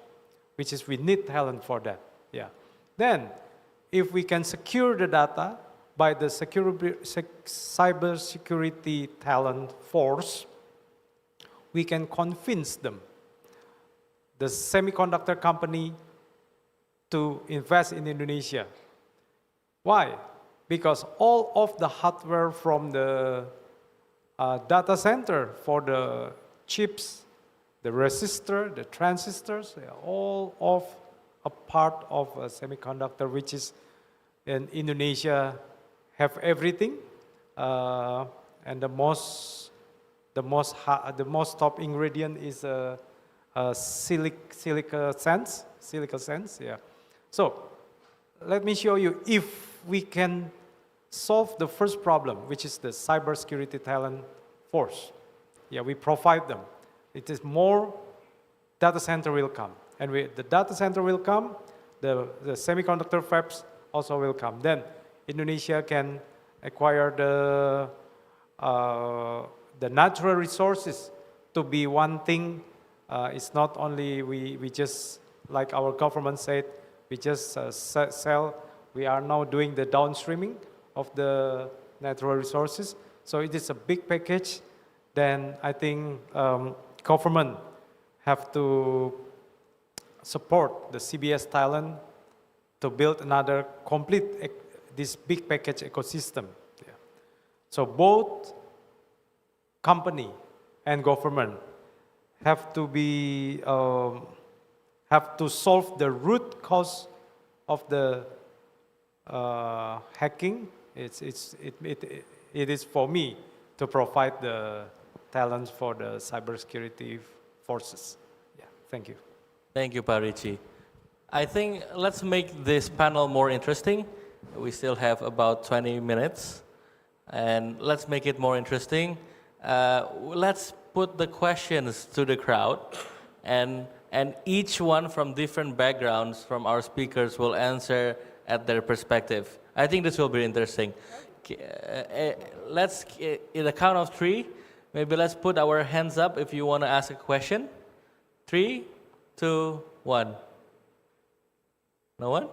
which is we need talent for that. Yeah. Then, if we can secure the data by the cybersecurity talent force, we can convince them, the semiconductor company, to invest in Indonesia. Why? Because all of the hardware from the data center for the chips, the resistor, the transistors, they are all of a part of a semiconductor, which is in Indonesia have everything, and the most top ingredient is silica sands. Yeah. So let me show you, if we can solve the first problem, which is the cybersecurity talent force. Yeah, we provide them. It is more data center will come, and the data center will come, the semiconductor fabs also will come. Then Indonesia can acquire the natural resources to be one thing. It's not only we just, like our government said, we just sell. We are now doing the downstreaming of the natural resources. So it is a big package. Then I think government have to support the CBS Thailand to build another complete this big package ecosystem. Yeah. So both company and government have to be have to solve the root cause of the hacking. It is for me to provide the talents for the cybersecurity forces. Yeah, thank you. Thank you, Pak Richie. I think let's make this panel more interesting. We still have about 20 minutes, and let's make it more interesting. Let's put the questions to the crowd, and each one from different backgrounds from our speakers will answer at their perspective. I think this will be interesting. Let's, in the count of 3, maybe let's put our hands up if you want to ask a question. 3, 2, 1. No one?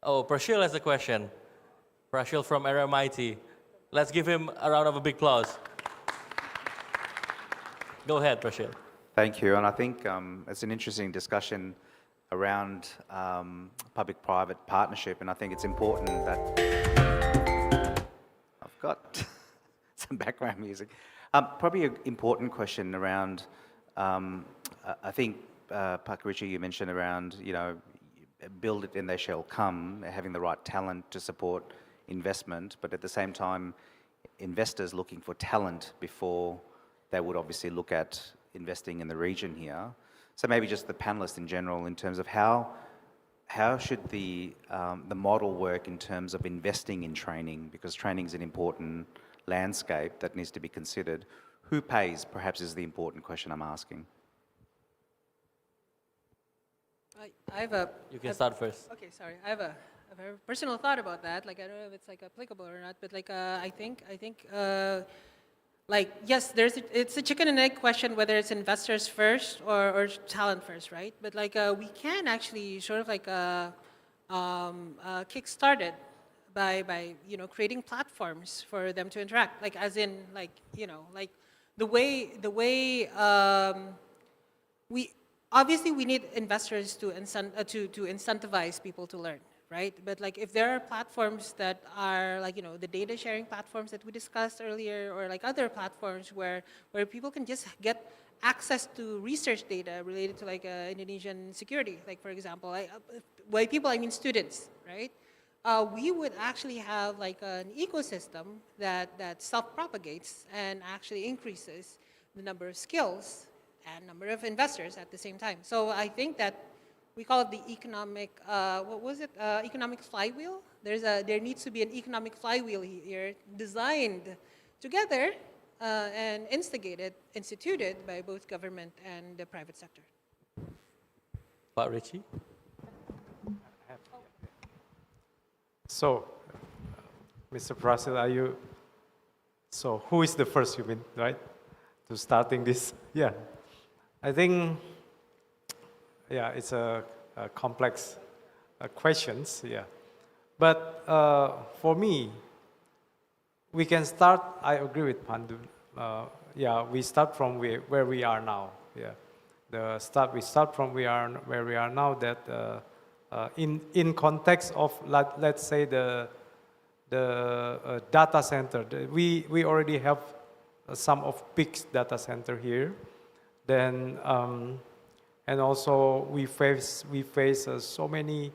Oh, Prashil has a question. Prashil from RMIT. Let's give him a round of a big applause. Go ahead, Prashil. Thank you, and I think it's an interesting discussion around public-private partnership, and I think it's important that I've got some background music. Probably an important question around, I think, Pak Richie, you mentioned around, build it and they shall come, having the right talent to support investment, but at the same time, investors looking for talent before they would obviously look at investing in the region here. So maybe just the panelists in general, in terms of how should the model work in terms of investing in training, because training is an important landscape that needs to be considered. Who pays, perhaps, is the important question I'm asking. I have a... You can start first. Okay, sorry. I have a very personal thought about that. Like, I don't know if it's like applicable or not, but like, I think, like, yes, it's a chicken and egg question whether it's investors first or talent first, right? But like, we can actually sort of like kickstart it by creating platforms for them to interact. Like, as in, like, like the way we obviously we need investors to incentivize people to learn, right? But like, if there are platforms that are like, the data sharing platforms that we discussed earlier, or like other platforms where people can just get access to research data related to like Indonesian security, like for example, by people I mean students, right? We would actually have like an ecosystem that self-propagates and actually increases the number of skills and number of investors at the same time. So I think that we call it the economic, what was it? Economic flywheel. There needs to be an economic flywheel here designed together and instituted by both government and the private sector. Pak Richie? So, Mr. Prasil, so who is the first, you mean, right? to starting this. Yeah, I think, yeah, it's a complex questions. Yeah, but for me, we can start. I agree with Pandu. Yeah, we start from where we are now. Yeah, we start from where we are now. That in context of let's say the data center, we already have some of big data center here. Then and also we face so many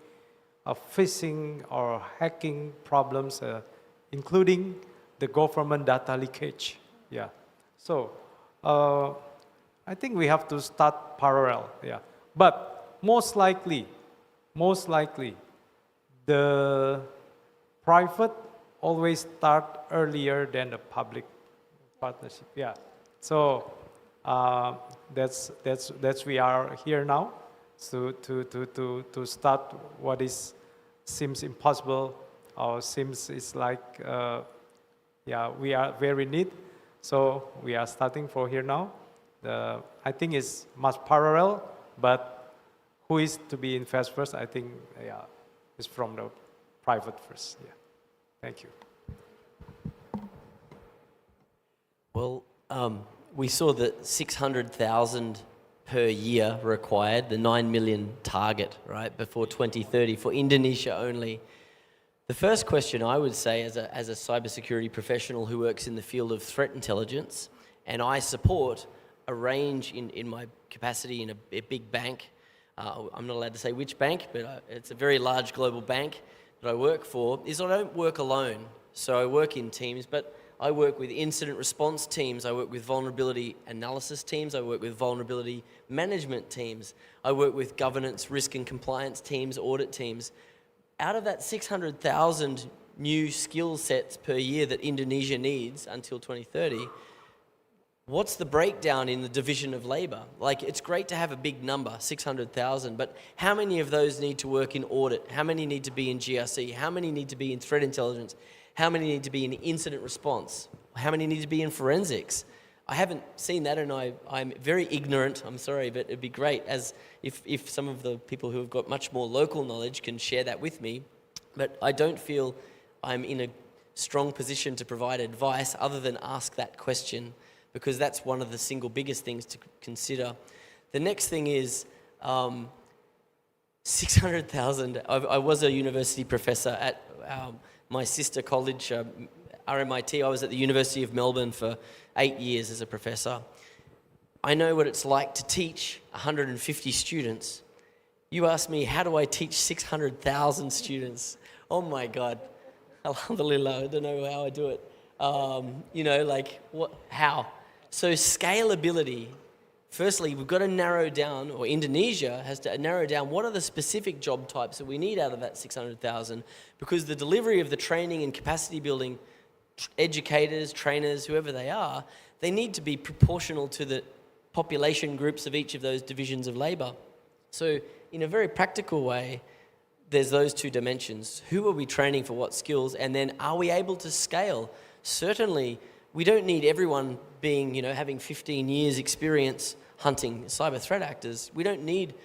phishing or hacking problems, including the government data leakage. Yeah, so I think we have to start parallel. Yeah, but most likely, the private always start earlier than the public partnership. Yeah, so that's we are here now. So to start what seems impossible or seems is like yeah, we are very neat. So we are starting for here now. I think it's much parallel, but who is to be invest first? I think yeah, it's from the private first. Yeah, thank you. Well, we saw that 600,000 per year required, the 9 million target, right, before 2030 for Indonesia only. The first question I would say as a cybersecurity professional who works in the field of threat intelligence, and I support a range in my capacity in a big bank. I'm not allowed to say which bank, but it's a very large global bank that I work for, is I don't work alone. So I work in teams, but I work with incident response teams, I work with vulnerability analysis teams, I work with vulnerability management teams, I work with governance, risk and compliance teams, audit teams. Out of that 600,000 new skill sets per year that Indonesia needs until 2030, what's the breakdown in the division of labor? Like, it's great to have a big number, 600,000, but how many of those need to work in audit? How many need to be in GRC? How many need to be in threat intelligence? How many need to be in incident response? How many need to be in forensics? I haven't seen that, and I'm very ignorant, I'm sorry, but it'd be great as if some of the people who have got much more local knowledge can share that with me. But I don't feel I'm in a strong position to provide advice other than ask that question, because that's one of the single biggest things to consider. The next thing is 600,000. I was a university professor at my sister college, RMIT. I was at the University of Melbourne for 8 years as a professor. I know what it's like to teach 150 students. You ask me, how do I teach 600,000 students? Oh my God. Alhamdulillah, I don't know how I do it. You know, like, how? So scalability. Firstly, we've got to narrow down, or Indonesia has to narrow down, what are the specific job types that we need out of that 600,000, because the delivery of the training and capacity building, educators, trainers, whoever they are, they need to be proportional to the population groups of each of those divisions of labour. So in a very practical way, there's those two dimensions. Who are we training for what skills, and then are we able to scale? Certainly, we don't need everyone being, you know, having 15 years experience hunting cyber threat actors. We don't need,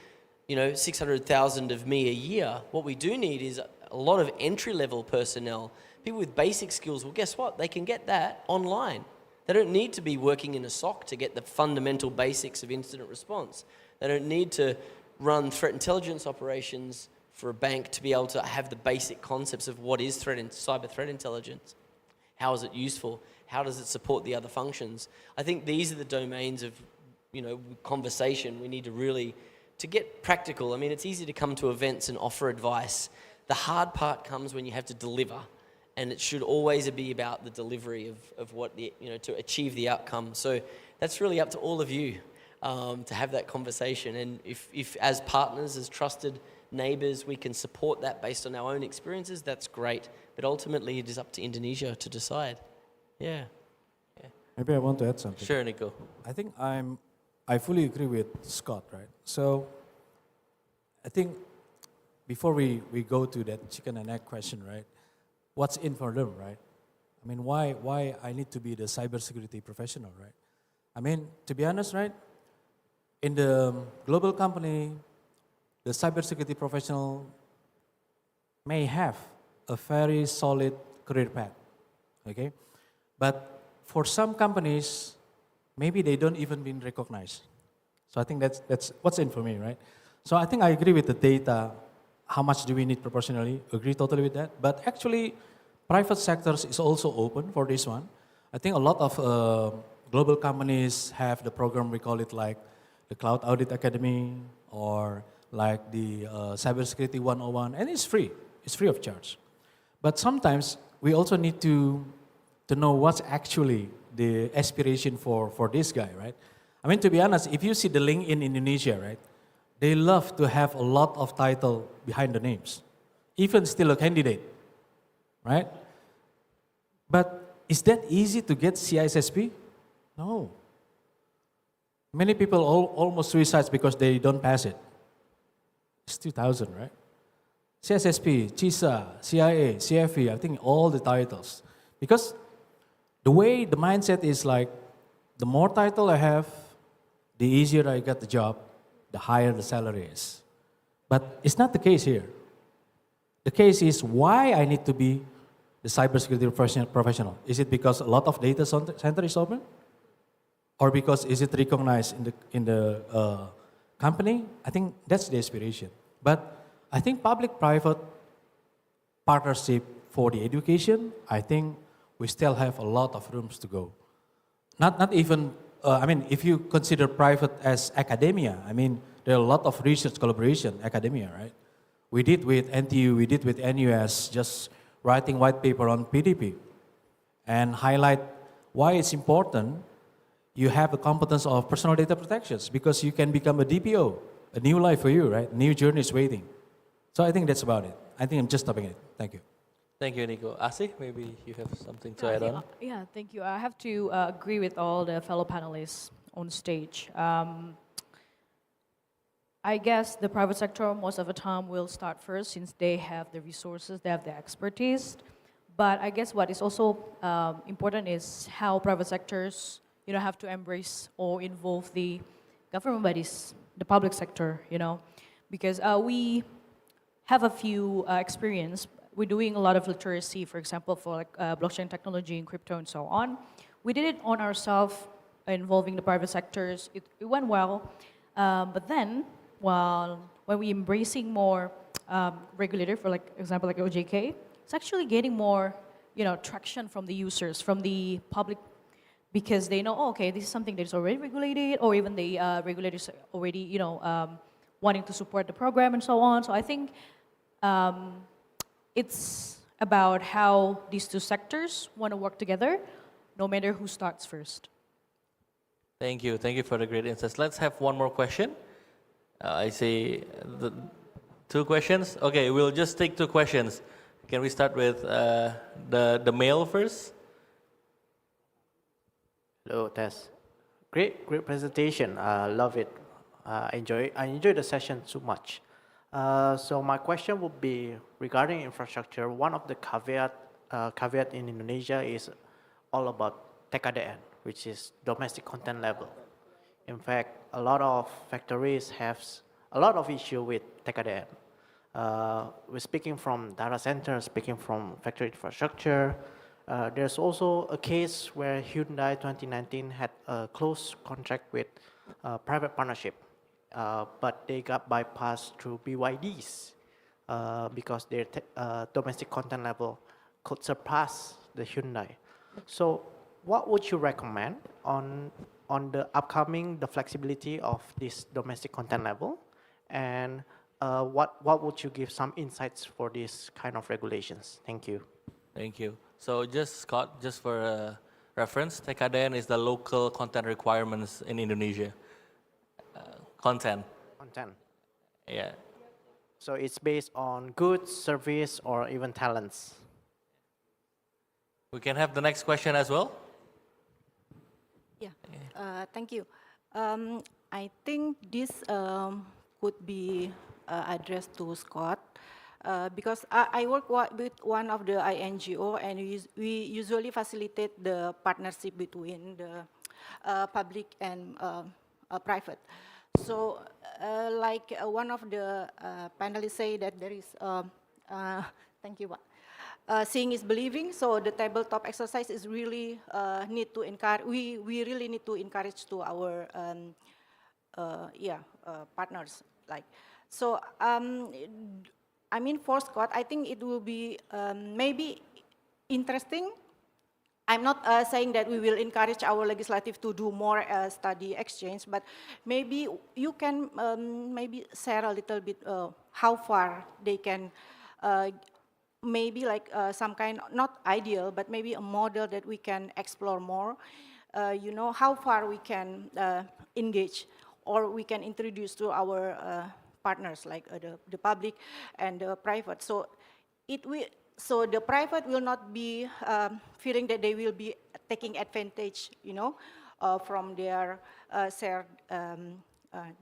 you know, 600,000 of me a year. What we do need is a lot of entry-level personnel, people with basic skills. Well, guess what? They can get that online. They don't need to be working in a SOC to get the fundamental basics of incident response. They don't need to run threat intelligence operations for a bank to be able to have the basic concepts of what is cyber threat intelligence. How is it useful? How does it support the other functions? I think these are the domains of, you know, conversation we need to really, to get practical. I mean, it's easy to come to events and offer advice. The hard part comes when you have to deliver, and it should always be about the delivery of what, you know, to achieve the outcome. So that's really up to all of you to have that conversation. And if as partners, as trusted neighbors, we can support that based on our own experiences, that's great. But ultimately, it is up to Indonesia to decide. Yeah. Maybe I want to add something. Sure, Nico. I think I fully agree with Scott, right? So I think before we go to that chicken and egg question, right? What's in for them, right? I mean, why I need to be the cybersecurity professional, right? I mean, to be honest, right, in the global company, the cybersecurity professional may have a very solid career path, okay? But for some companies, maybe they don't even been recognized. So I think that's what's in for me, right? So I think I agree with the data. How much do we need proportionally? Agree totally with that. But actually, private sectors is also open for this one. I think a lot of global companies have the program, we call it like the Cloud Audit Academy or like the Cybersecurity 101, and it's free. It's free of charge. But sometimes we also need to know what's actually the aspiration for this guy, right? I mean, to be honest, if you see the link in Indonesia, right, they love to have a lot of title behind the names, even still a candidate, right? But is that easy to get CISSP? No. Many people almost suicide because they don't pass it. It's 2000, right? CSSP, CISA, CIA, CFE, I think all the titles. Because the way the mindset is like, the more title I have, the easier I get the job, the higher the salary is. But it's not the case here. The case is why I need to be the cybersecurity professional. Is it because a lot of data center is open? Or because is it recognized in the company? I think that's the aspiration. But I think public-private partnership for the education, I think we still have a lot of rooms to go. Not even, I mean, if you consider private as academia, I mean, there are a lot of research collaboration, academia, right? We did with NTU, we did with NUS, just writing white paper on PDP and highlight why it's important you have the competence of personal data protections because you can become a DPO, a new life for you, right? New journey is waiting. So I think that's about it. I think I'm just stopping it. Thank you. Thank you, Nico. Asih, maybe you have something to add on? Yeah, thank you. I have to agree with all the fellow panelists on stage. I guess the private sector most of the time will start first since they have the resources, they have the expertise. But I guess what is also important is how private sectors, have to embrace or involve the government bodies, the public sector, because we have a few experience. We're doing a lot of literacy, for example, for like blockchain technology and crypto and so on. We did it on ourselves, involving the private sectors. It went well, but then, when we embracing more regulator, for like example, like OJK, it's actually getting more, traction from the users, from the public, because they know, okay, this is something that is already regulated, or even the regulators already, wanting to support the program and so on. So I think it's about how these two sectors want to work together, no matter who starts first. Thank you. Thank you for the great insights. Let's have one more question. I see the 2 questions. Okay, we'll just take 2 questions. Can we start with the male first? Hello, Tess. Great presentation. Love it. I enjoy the session so much. So my question would be regarding infrastructure. One of the caveat in Indonesia is all about TKDN, which is domestic content level. In fact, a lot of factories have a lot of issue with TKDN. We're speaking from data centers, speaking from factory infrastructure. There's also a case where Hyundai 2019 had a close contract with private partnership, but they got bypassed through BYDs because their domestic content level could surpass the Hyundai. So what would you recommend on the flexibility of this domestic content level? And what would you give some insights for this kind of regulations? Thank you. Thank you. So Scott, just for reference, TKDN is the local content requirements in Indonesia. Content. Yeah. So it's based on goods, service, or even talents. We can have the next question as well. Yeah, thank you. I think this could be addressed to Scott because I work with one of the INGO, and we usually facilitate the partnership between the public and private. So, like one of the panelists say that there is, thank you, Pak. Seeing is believing. So the tabletop exercise is really need to encourage. We really need to encourage to our partners. Like so. I mean, for Scott, I think it will be maybe interesting. I'm not saying that we will encourage our legislative to do more study exchange, but maybe you can maybe share a little bit how far they can, maybe like some kind, not ideal, but maybe a model that we can explore more. You know, how far we can engage or we can introduce to our partners like the public and the private. So it will. So the private will not be feeling that they will be taking advantage, you know, from their shared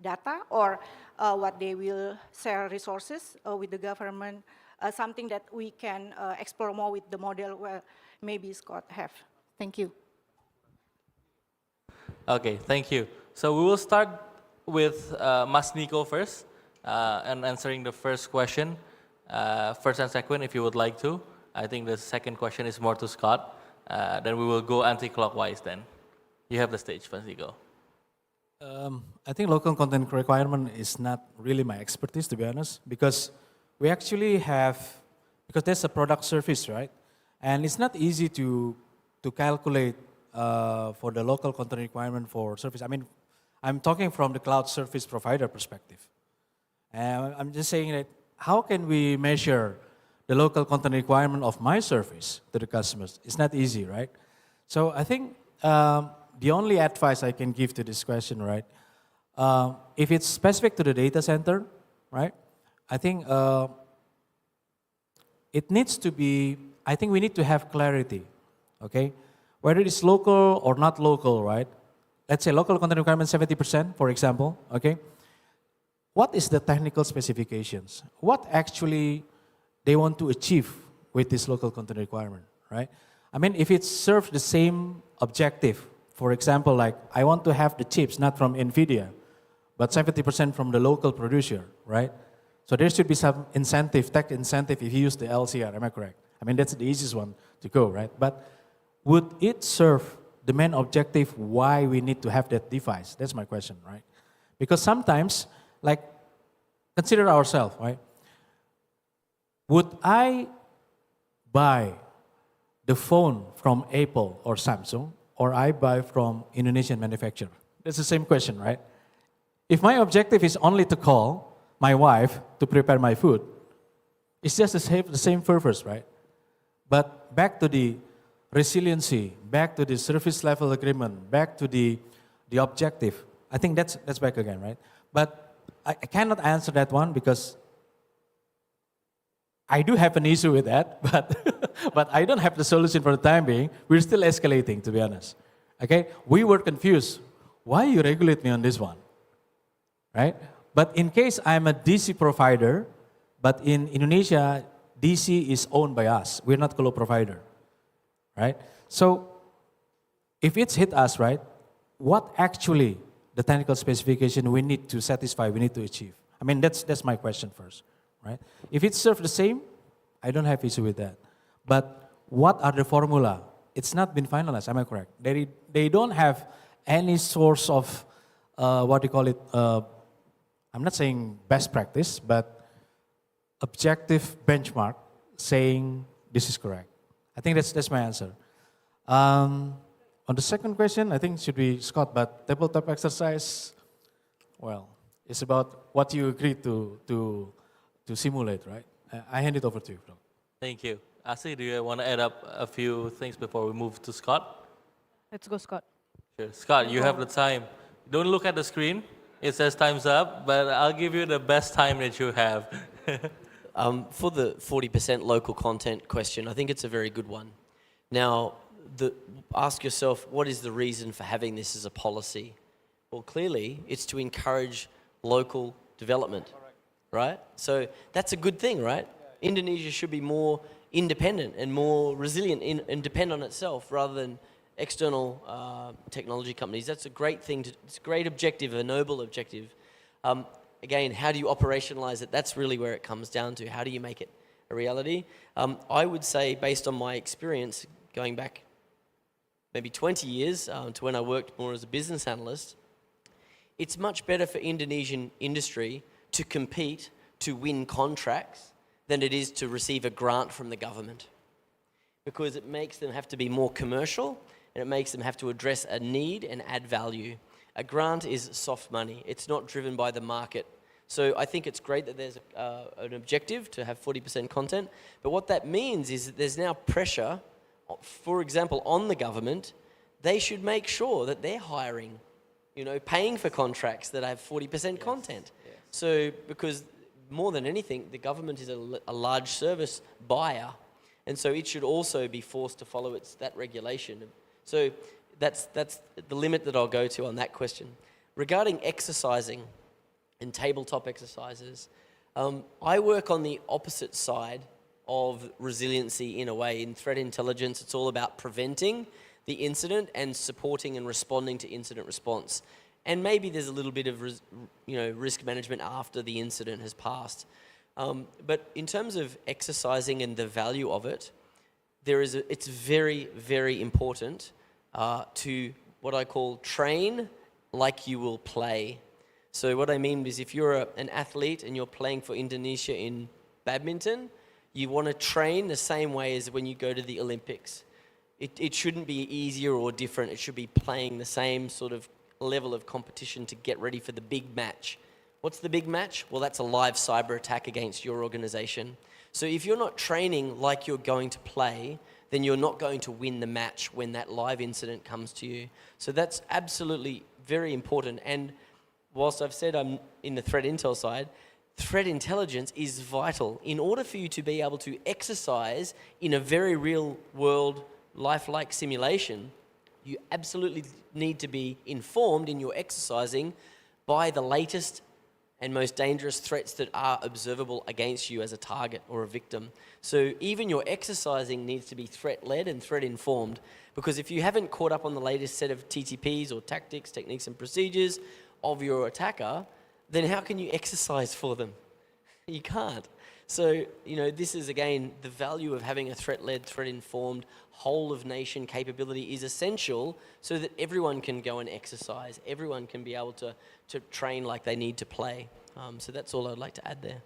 data or what they will share resources with the government. Something that we can explore more with the model where maybe Scott have. Thank you. Okay, thank you. So we will start with Mas Nico first, and answering the first question. First and second, if you would like to. I think the second question is more to Scott. Then we will go anti-clockwise then. You have the stage, Mas Nico. I think local content requirement is not really my expertise, to be honest, because we actually have, because there's a product service, right? And it's not easy to calculate for the local content requirement for service. I mean, I'm talking from the cloud service provider perspective. And I'm just saying that how can we measure the local content requirement of my service to the customers? It's not easy, right? So I think the only advice I can give to this question, right? If it's specific to the data center, right? I think it needs to be, I think we need to have clarity, okay? Whether it's local or not local, right? Let's say local content requirement 70%, for example, okay? What is the technical specifications? What actually they want to achieve with this local content requirement, right? I mean, if it serves the same objective, for example, like I want to have the chips not from NVIDIA, but 70% from the local producer, right? So there should be some incentive, tech incentive if you use the LCR, am I correct? I mean, that's the easiest one to go, right? But would it serve the main objective why we need to have that device? That's my question, right? Because sometimes, like, consider ourselves, right? Would I buy the phone from Apple or Samsung, or I buy from Indonesian manufacturer? That's the same question, right? If my objective is only to call my wife to prepare my food, it's just the same purpose, right? But back to the resiliency, back to the service level agreement, back to the objective, I think that's back again, right? But I cannot answer that one because I do have an issue with that, but I don't have the solution for the time being. We're still escalating, to be honest. Okay? We were confused. Why you regulate me on this one? Right? But in case I'm a DC provider, but in Indonesia, DC is owned by us. We're not colo provider. Right? So if it's hit us, right, what actually the technical specification we need to satisfy, we need to achieve? I mean, that's my question first, right? If it serves the same, I don't have issue with that. But what are the formula? It's not been finalized, am I correct? They don't have any source of, what do you call it, I'm not saying best practice, but objective benchmark saying this is correct. I think that's my answer. On the second question, I think it should be Scott, but tabletop exercise, well, it's about what you agree to simulate, right? I hand it over to you, bro. Thank you. Asi, do you want to add up a few things before we move to Scott? Let's go, Scott. Sure. Scott, you have the time. Don't look at the screen. It says time's up, but I'll give you the best time that you have. For the 40% local content question, I think it's a very good one. Now, ask yourself, what is the reason for having this as a policy? Well, clearly, it's to encourage local development, right? So that's a good thing, right? Indonesia should be more independent and more resilient and depend on itself rather than external technology companies. That's a great thing. It's a great objective, a noble objective. Again, how do you operationalize it? That's really where it comes down to. How do you make it a reality? I would say, based on my experience, going back maybe 20 years to when I worked more as a business analyst, it's much better for Indonesian industry to compete, to win contracts, than it is to receive a grant from the government. Because it makes them have to be more commercial, and it makes them have to address a need and add value. A grant is soft money. It's not driven by the market. So I think it's great that there's an objective to have 40% content, but what that means is that there's now pressure, for example, on the government. They should make sure that they're hiring, paying for contracts that have 40% content. Yes. So, because more than anything, the government is a large service buyer, and so it should also be forced to follow that regulation. So that's the limit that I'll go to on that question. Regarding exercising and tabletop exercises, I work on the opposite side of resiliency in a way. In threat intelligence, it's all about preventing the incident and supporting and responding to incident response. And maybe there's a little bit of risk management after the incident has passed. But in terms of exercising and the value of it, it's very, very important to what I call train like you will play. So what I mean is, if you're an athlete and you're playing for Indonesia in badminton, you want to train the same way as when you go to the Olympics. It shouldn't be easier or different. It should be playing the same sort of level of competition to get ready for the big match. What's the big match? Well, that's a live cyber attack against your organization. So if you're not training like you're going to play, then you're not going to win the match when that live incident comes to you. So that's absolutely very important. And whilst I've said I'm in the threat intel side, threat intelligence is vital. In order for you to be able to exercise in a very real world, lifelike simulation, you absolutely need to be informed in your exercising by the latest and most dangerous threats that are observable against you as a target or a victim. So even your exercising needs to be threat-led and threat-informed, because if you haven't caught up on the latest set of TTPs or tactics, techniques and procedures of your attacker, then how can you exercise for them? You can't. So, this is, again, the value of having a threat-led, threat-informed, whole-of-nation capability is essential so that everyone can go and exercise. Everyone can be able to train like they need to play. So that's all I'd like to add there.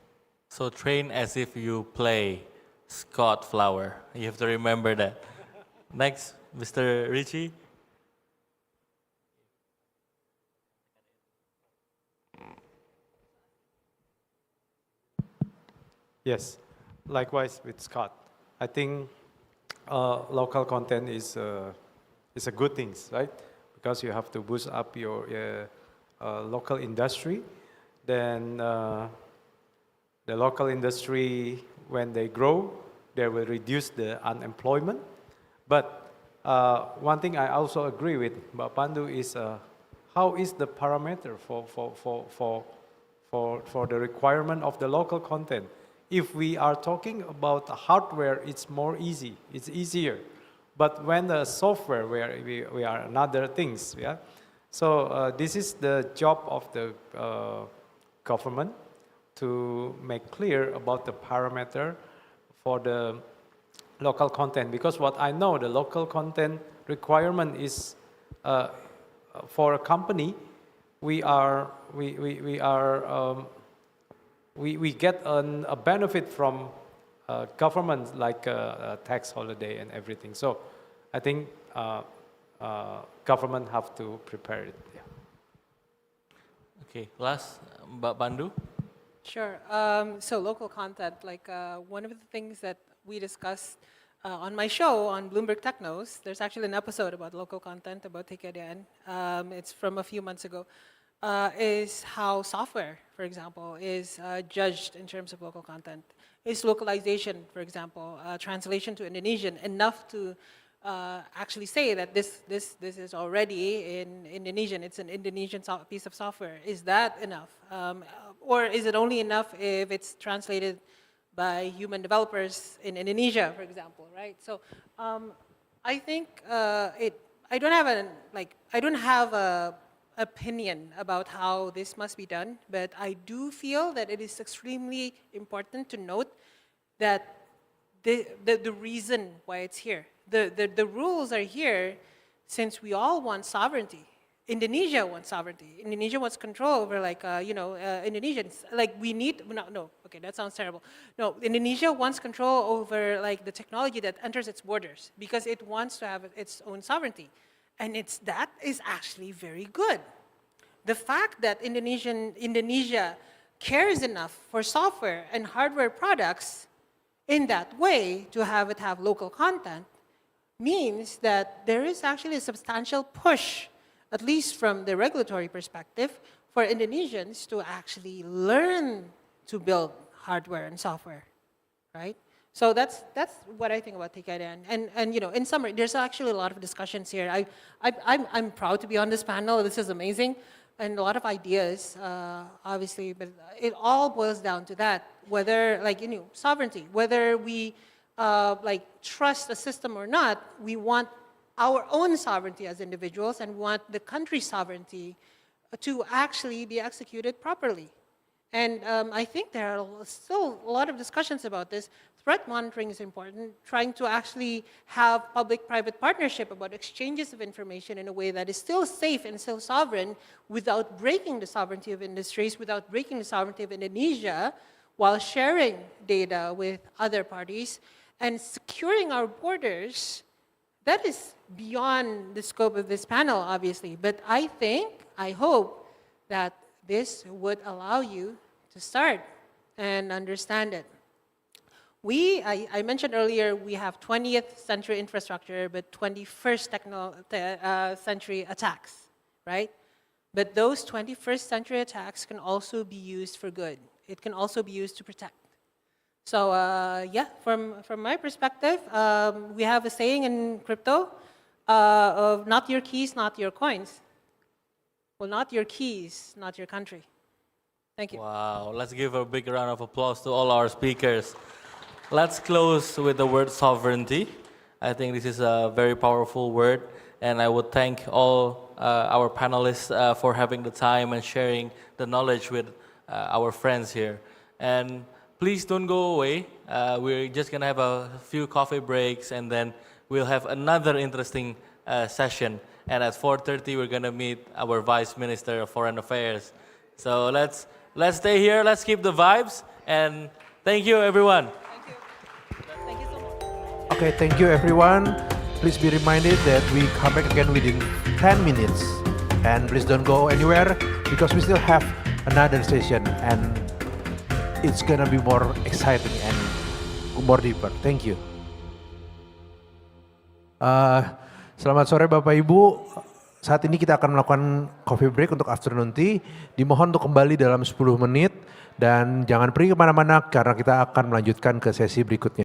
So train as if you play Scott Flower. You have to remember that. Next, Mr. Richie. Yes, likewise with Scott. I think local content is a good thing, right? Because you have to boost up your local industry. Then the local industry, when they grow, they will reduce the unemployment. But one thing I also agree with Mbak Pandu is how is the parameter for the requirement of the local content? If we are talking about hardware, it's more easy, it's easier. But when the software, we are another things, yeah? So this is the job of the government to make clear about the parameter for the local content. Because what I know, the local content requirement is for a company, we get a benefit from government, like a tax holiday and everything. So I think government have to prepare it. Yeah. Okay, last, Mbak Pandu. Sure. So local content, like one of the things that we discussed on my show on Bloomberg Technos, there's actually an episode about local content, about TKDN. It's from a few months ago. Is how software, for example, is judged in terms of local content. Is localization, for example, translation to Indonesian enough to actually say that this is already in Indonesian, it's an Indonesian piece of software? Is that enough? Or is it only enough if it's translated by human developers in Indonesia, for example, right? So I think don't have a opinion about how this must be done, but I do feel that it is extremely important to note that the reason why it's here. The rules are here since we all want sovereignty. Indonesia wants sovereignty. Indonesia wants control over Indonesians. Like we need, no, okay, that sounds terrible. No, Indonesia wants control over like the technology that enters its borders because it wants to have its own sovereignty. And that is actually very good. The fact that Indonesia cares enough for software and hardware products in that way to have it have local content means that there is actually a substantial push, at least from the regulatory perspective, for Indonesians to actually learn to build hardware and software, right? So that's what I think about TKD. And in summary, there's actually a lot of discussions here. I'm proud to be on this panel. This is amazing, and a lot of ideas, obviously. But it all boils down to that: whether sovereignty, whether we trust a system or not, we want our own sovereignty as individuals, and we want the country's sovereignty to actually be executed properly. And I think there are still a lot of discussions about this. Threat monitoring is important, trying to actually have public-private partnership about exchanges of information in a way that is still safe and still sovereign without breaking the sovereignty of industries, without breaking the sovereignty of Indonesia, while sharing data with other parties and securing our borders. That is beyond the scope of this panel, obviously. But I hope that this would allow you to start and understand it. I mentioned earlier, we have 20th century infrastructure, but 21st century attacks, right? But those 21st century attacks can also be used for good. It can also be used to protect. So yeah, from my perspective, we have a saying in crypto of not your keys, not your coins. Well, not your keys, not your country. Thank you. Wow, let's give a big round of applause to all our speakers. Let's close with the word sovereignty. I think this is a very powerful word, and I would thank all our panelists for having the time and sharing the knowledge with our friends here. And please don't go away. We're just gonna have a few coffee breaks, and then we'll have another interesting session. And at 4:30, we're gonna meet our Vice Minister of Foreign Affairs. So let's stay here. Let's keep the vibes. And thank you, everyone. Thank you so much. Okay, thank you everyone. Please be reminded that we come back again within 10 minutes. And please don't go anywhere because we still have another session and it's gonna be more exciting and more deeper. Thank you. Selamat sore Bapak Ibu. Saat ini kita akan melakukan coffee break untuk afternoon tea. Dimohon untuk kembali dalam 10 menit dan jangan pergi kemana-mana karena kita akan melanjutkan ke sesi berikutnya.